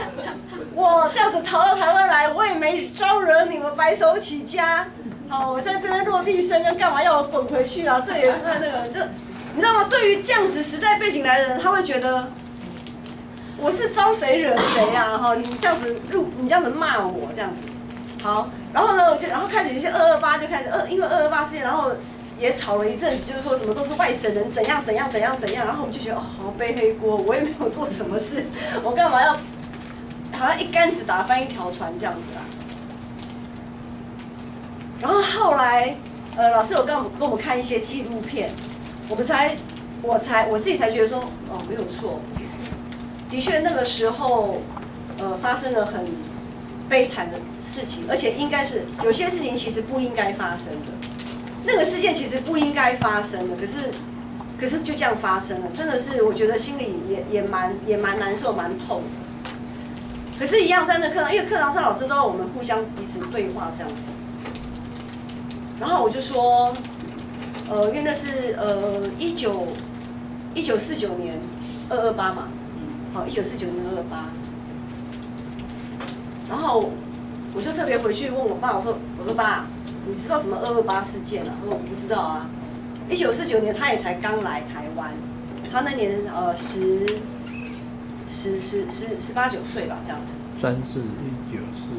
[SPEAKER 1] 我这样子逃到台湾来，我也没招惹你们白手起家，好，我在这边落地生根，干嘛要我滚回去啊？这也是那个，就你知道吗？对于这样子时代背景来的人，他会觉得我是招谁惹谁啊？哈，你这样子你这样子骂我这样子，好，然后呢，然后开始有些228就开始因为228事件，然后也吵了一阵子，就是说什么都是外省人怎样，然后我们就觉得好像背黑锅，我也没有做什么事，我干嘛要好像一竿子打翻一条船这样子啊？然后后来老师有跟我们看一些纪录片，我自己才觉得说没有错，的确那个时候发生了很悲惨的事情，而且应该是有些事情其实不应该发生的，那个事件其实不应该发生的，可是就这样发生了，真的是我觉得心里也蛮难受蛮痛的。可是，一样在那课堂，因为课堂上老师都要我们互相彼此对话这样子。然后我就说，因为那是1949年228嘛，好，1949年228。然后我就特别回去问我爸，我说爸，你知道什么228事件啊？他说我不知道啊。1949年他也才刚来台湾，他那年18、19岁吧，这样子。
[SPEAKER 4] 3至1946、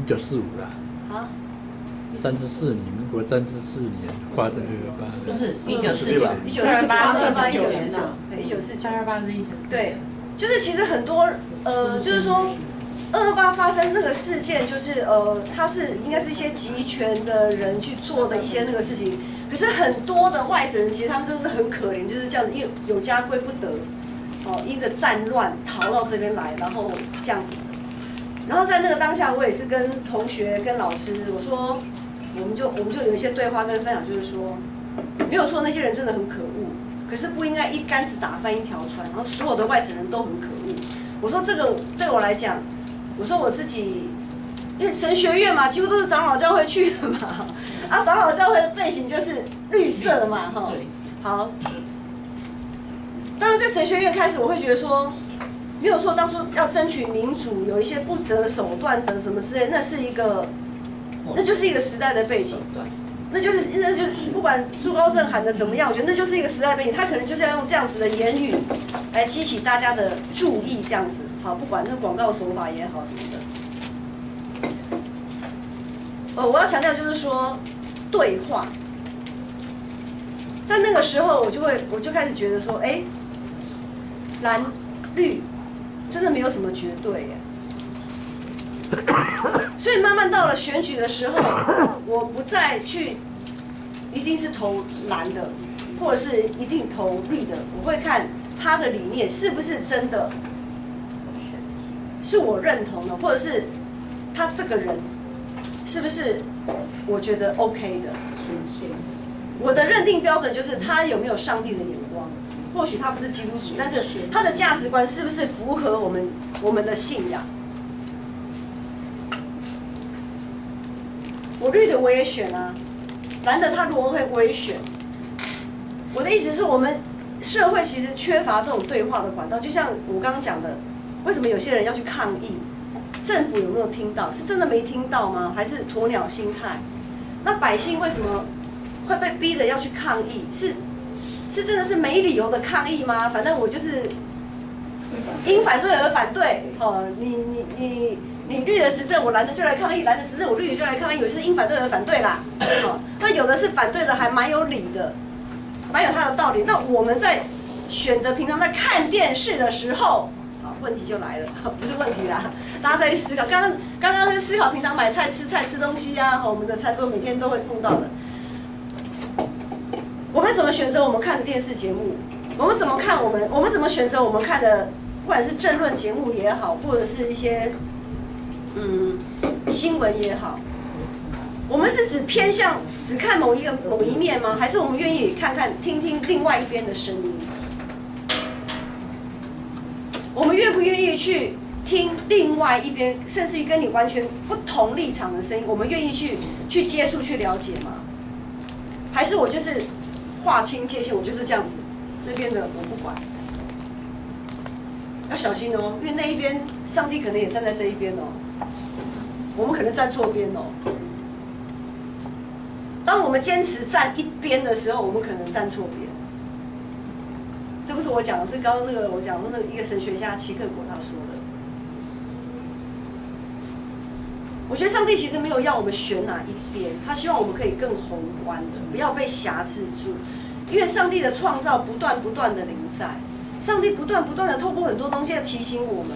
[SPEAKER 4] 1945啦。啊？3至4年，民国3至4年发的228。
[SPEAKER 5] 不是1949，1949，
[SPEAKER 1] 对，1949。
[SPEAKER 3] 328是1949。
[SPEAKER 1] 对，就是其实很多就是说228发生那个事件，就是它是应该是一些集权的人去做的一些那个事情，可是很多的外省人其实他们真的是很可怜，就是这样子，因为有家归不得，因着战乱逃到这边来，然后这样子。然后在那个当下，我也是跟同学、跟老师，我说，我们就有一些对话跟分享，就是说，没有错，那些人真的很可恶，可是不应该一竿子打翻一条船，然后所有的外省人都很可恶。我说这个对我来讲，我说我自己，因为神学院嘛，几乎都是长老教会去的嘛，啊，长老教会的背景就是绿色的嘛，哈，好。当然在神学院开始，我会觉得说。没有错，当初要争取民主，有一些不择手段的什么之类，那就是一个时代的背景，那就不管朱高正喊的怎么样，我觉得那就是一个时代背景，他可能就是要用这样子的言语来激起大家的注意，这样子，好，不管那广告手法也好什么的。我要强调就是说对话，在那个时候我就开始觉得说，蓝绿。真的没有什么绝对耶，所以慢慢到了选举的时候，我不再去一定是投蓝的，或者是一定投绿的，我会看他的理念是不是真的是我认同的，或者是他这个人是不是我觉得 OK 的。我的认定标准就是他有没有上帝的眼光。或许他不是基督徒，但是他的价值观是不是符合我们的信仰？我绿的我也选啊，难得他如何会威选。我的意思是我们社会其实缺乏这种对话的管道，就像我刚刚讲的，为什么有些人要去抗议？政府有没有听到？是真的没听到吗？还是鸵鸟心态？那百姓为什么会被逼着要去抗议？是真的是没理由的抗议吗？反正我就是因反对而反对。哦，你绿的执政，我蓝的就来抗议；蓝的执政，我绿的就来抗议。我是因反对而反对啦。哦，那有的是反对的，还蛮有理的，蛮有他的道理。那我们在选择平常在看电视的时候，问题就来了，不是问题啦。大家再去思考，刚刚在思考平常买菜、吃东西啊，我们的餐桌每天都会碰到的。我们怎么选择我们看的电视节目？我们怎么看我们怎么选择我们看的，不管是政论节目也好，或者是一些新闻也好，我们是只偏向只看某一面吗？还是我们愿意听听另外一边的声音？我们愿不愿意去听另外一边，甚至于跟你完全不同立场的声音？我们愿意去接触、去了解吗？还是我就是划清界限，我就是这样子，那边的我不管。要小心哦，因为那一边上帝可能也站在这一边哦，我们可能站错边哦。当我们坚持站一边的时候，我们可能站错边。这不是我讲的，是刚刚我讲的一个神学家齐克果他说的。我觉得上帝其实没有要我们选哪一边，他希望我们可以更宏观的，不要被辖制住。因为上帝的创造不断的临在，上帝不断的透过很多东西来提醒我们，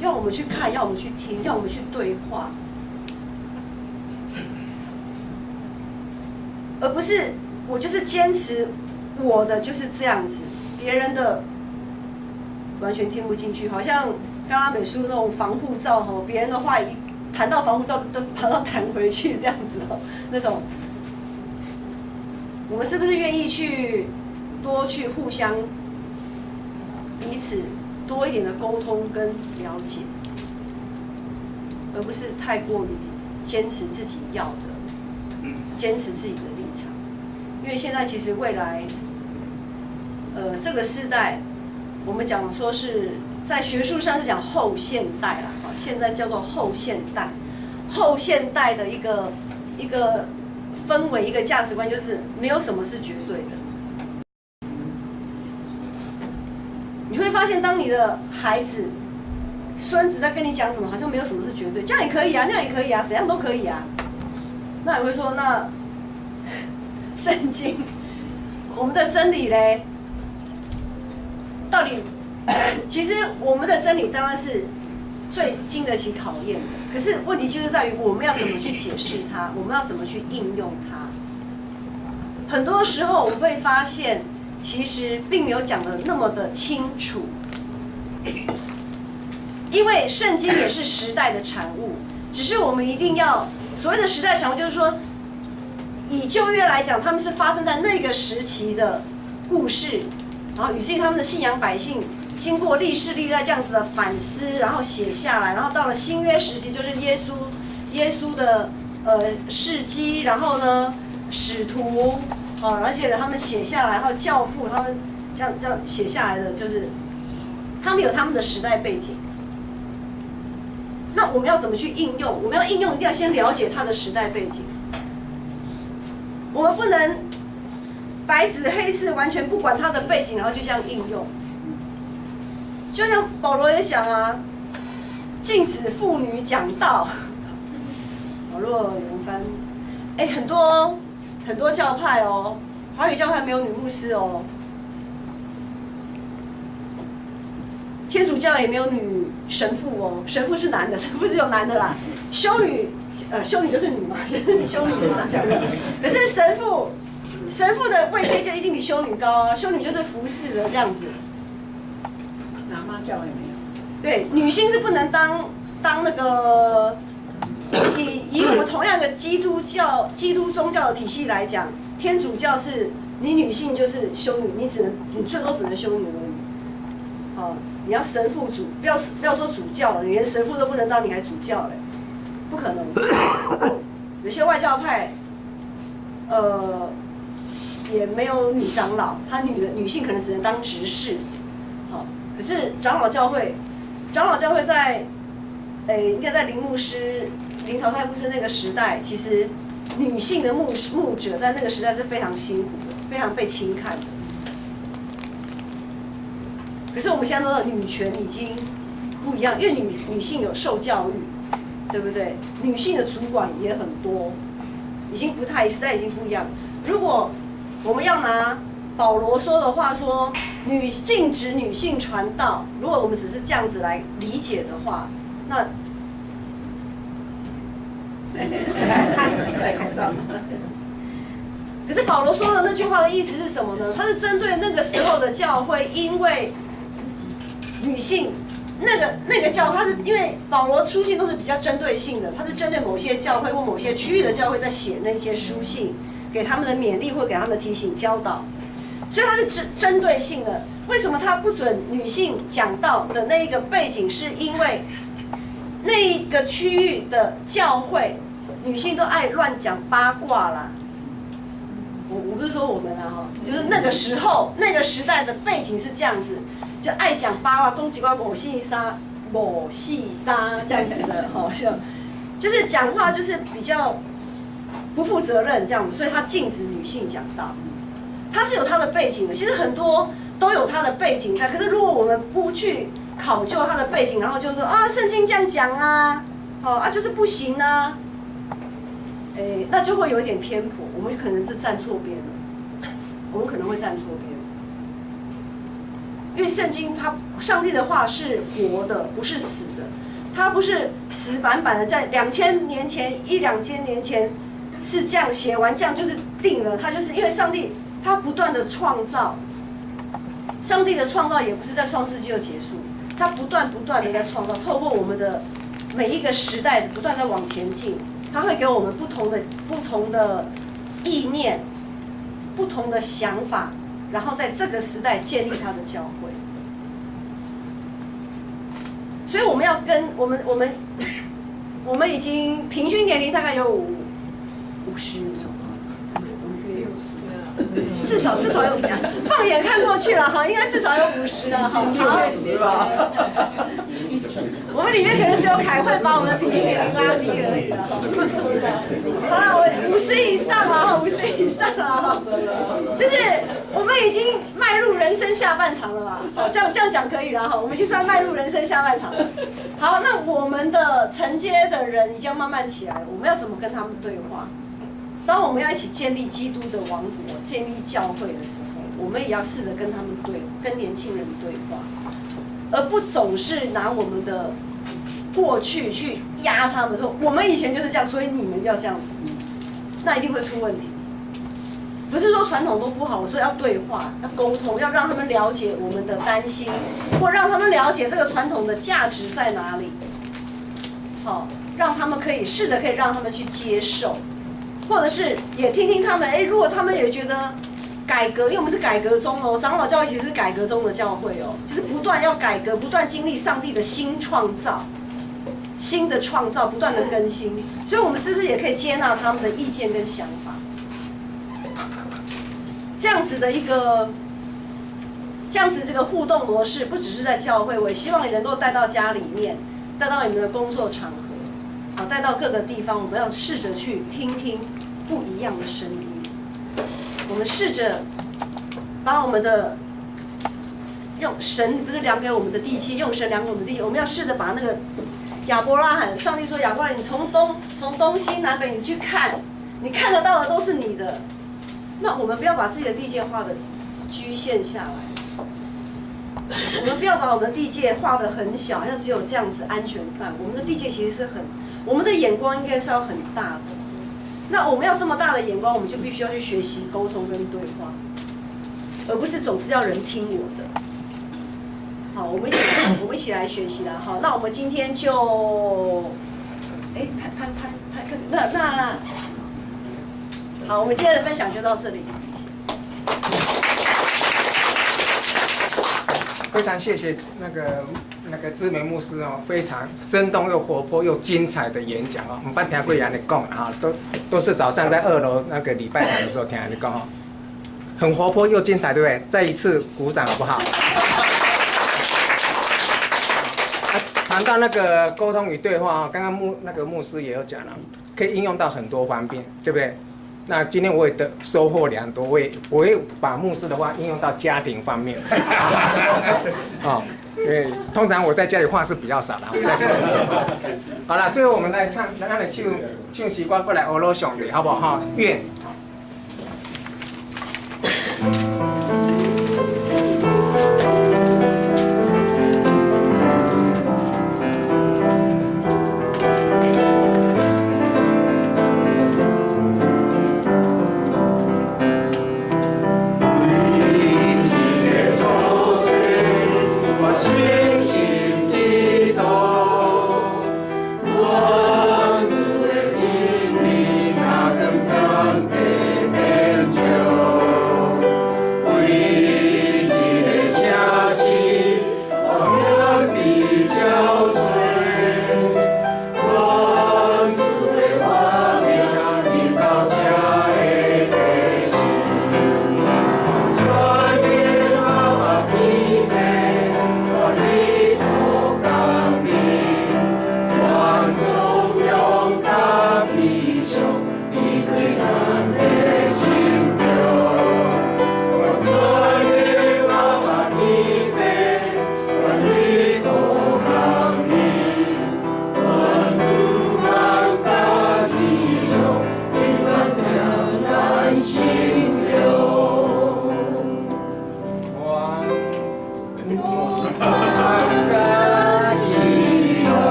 [SPEAKER 1] 要我们去看，要我们去听，要我们去对话，而不是我就是坚持我的就是这样子，别人的完全听不进去。好像刚刚美术那种防护罩吼，别人的话一谈到防护罩都马上弹回去这样子吼，那种。我们是不是愿意多去互相彼此多一点的沟通跟了解，而不是太过于坚持自己要的，坚持自己的立场？因为现在其实未来，这个世代，我们讲说是在学术上是讲后现代啦，现在叫做后现代，后现代的一个氛围，一个价值观，就是没有什么是绝对的。你会发现，当你的孩子、孙子在跟你讲什么，好像没有什么是绝对，这样也可以啊，那样也可以啊，怎样都可以啊。那你会说，那圣经，我们的真理嘞，到底？其实我们的真理当然是最经得起考验的。可是问题就是在于我们要怎么去解释它，我们要怎么去应用它。很多时候我们会发现，其实并没有讲得那么的清楚，因为圣经也是时代的产物，只是我们一定要所谓的时代产物，就是说，以旧约来讲，他们是发生在那个时期的故事，然后以至于他们的信仰百姓。经过历世历代这样子的反思，然后写下来，然后到了新约时期，就是耶稣的事迹，然后呢使徒，而且他们写下来，还有教父，他们这样写下来的，就是他们有他们的时代背景。那我们要怎么去应用？我们要应用，一定要先了解他的时代背景。我们不能白纸黑字完全不管他的背景，然后就这样应用。就像保罗也讲啊，禁止妇女讲道。若有人翻，很多教派哦，华语教派没有女牧师哦，天主教也没有女神父哦，神父是男的，神父只有男的啦。修女就是女嘛，修女就是男的。可是神父的位阶就一定比修女高啊，修女就是服侍的这样子。
[SPEAKER 3] 喇嘛教也没有。
[SPEAKER 1] 对，女性是不能当那个，以我们同样的基督宗教的体系来讲，天主教是你女性就是修女，你最多只能修女而已。好，你要神父主，不要说主教了，你连神父都不能当，你还主教嘞，不可能。有些外教派也没有女长老，她女性可能只能当执事。好，可是长老教会在，应该在林朝太牧师那个时代，其实女性的牧者在那个时代是非常辛苦的，非常被轻看的。可是我们现在都知道，女权已经不一样，因为女性有受教育，对不对？女性的主管也很多，时代已经不一样。如果我们要拿保罗说的话说，禁止女性传道，如果我们只是这样子来理解的话，那戴口罩。可是保罗说的那句话的意思是什么呢？他是针对那个时候的教会，因为女性那个教，他是因为保罗书信都是比较针对性的，他是针对某些教会或某些区域的教会在写那些书信，给他们的勉励或给他们的提醒教导，所以他是针对性的。为什么他不准女性讲道的那一个背景，是因为那一个区域的教会女性都爱乱讲八卦啦。我不是说我们啊哈，就是那个时候那个时代的背景是这样子，就爱讲八卦，攻击某细沙这样子的哈，就是讲话就是比较不负责任这样子，所以他禁止女性讲道。他是有他的背景的，其实很多都有他的背景在。可是如果我们不去考究他的背景，然后就说啊，圣经这样讲啊，就是不行啊。那就会有一点偏颇，我们可能是站错边了，我们可能会站错边，因为圣经上帝的话是活的，不是死的，它不是死板板的，在2000年前2000年前是这样写完，这样就是定了，它就是因为上帝他不断的创造，上帝的创造也不是在创世纪就结束，他不断的在创造，透过我们的每一个时代不断在往前进。他会给我们不同的意念、不同的想法，然后在这个时代建立他的教会。所以我们要跟我们已经平均年龄大概有50什么，至少有放眼看过去了哈，应该至少有50了哈。我们里面可能只有凯会把我们的平均年龄拉低而已了。好了，我50以上了哈，50以上了哈，就是我们已经迈入人生下半场了吧？这样讲可以了哈，我们就算迈入人生下半场了。好，那我们的承接的人已经慢慢起来了，我们要怎么跟他们对话？当我们要一起建立基督的王国、建立教会的时候，我们也要试着跟他们跟年轻人对话，而不总是拿我们的过去去压他们，说我们以前就是这样，所以你们要这样子，那一定会出问题。不是说传统都不好，我说要对话、要沟通，要让他们了解我们的担心，或让他们了解这个传统的价值在哪里。好，让他们可以让他们去接受。或者是也听听他们，如果他们也觉得改革，因为我们是改革中哦，长老教会其实是改革中的教会哦，就是不断要改革，不断经历上帝的新创造，不断的更新，所以我们是不是也可以接纳他们的意见跟想法？这样子这个互动模式，不只是在教会，我也希望你能够带到家里面，带到你们的工作场合，带到各个地方，我们要试着去听听不一样的声音。我们试着把我们的用神不是量给我们的地气，用神量给我们的地气，我们要试着把那个亚伯拉罕，上帝说亚伯拉罕，你从东西南北你去看，你看得到的都是你的。那我们不要把自己的地界画的局限下来，我们不要把我们的地界画得很小，要只有这样子安全范。我们的地界其实是我们的眼光应该是要很大的。那我们要这么大的眼光，我们就必须要去学习沟通跟对话，而不是总是要人听我的。好，我们一起来学习啦。好，那我们今天就，那好，我们今天的分享就到这里。
[SPEAKER 6] 非常谢谢那个知名牧师哦，非常生动又活泼又精彩的演讲哦。我们捌听过人咧讲啊，都都是早上在2楼那个礼拜堂的时候听你讲哈，很活泼又精彩，对不对？再一次鼓掌好不好？谈到那个沟通与对话啊，刚刚牧师也有讲了，可以应用到很多方面，对不对？那今天我也收获良多，我会把牧师的话应用到家庭方面。哦，因为通常我在家里话是比较少的。好了，最后我们来唱，咱来唱习惯过来欧罗上帝，好不好？哈，愿。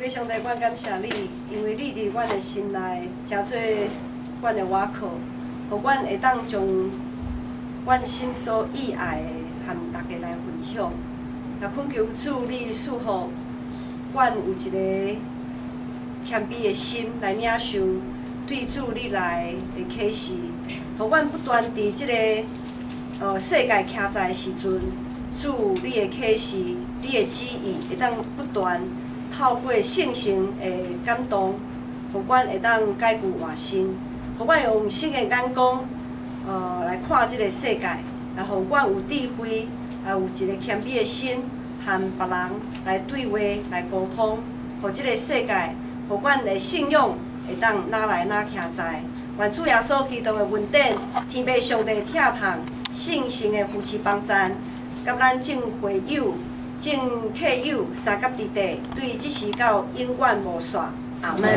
[SPEAKER 1] 上帝，阮感谢你，因为你伫阮的心内真做阮的瓦靠，互阮会当将阮心所意爱的和大家来分享。也恳求主你赐福阮有一个谦卑的心来领受对主你来的启示，互阮不断伫即个世界徛在的时阵，主你的启示、你的旨意会当不断。透过圣神的感动，互阮会当改旧换新，互阮用新的眼光，来看这个世界，来互阮有智慧，也有一个谦卑的心，和别人来对话、来沟通，互这个世界，互阮的信仰会当哪来哪徛在。愿主耶稣基督的恩典、天父上帝疼痛、圣神的扶持帮赞，甲咱众会友。正客友三甲伫地，对即时到永远无煞。阿门。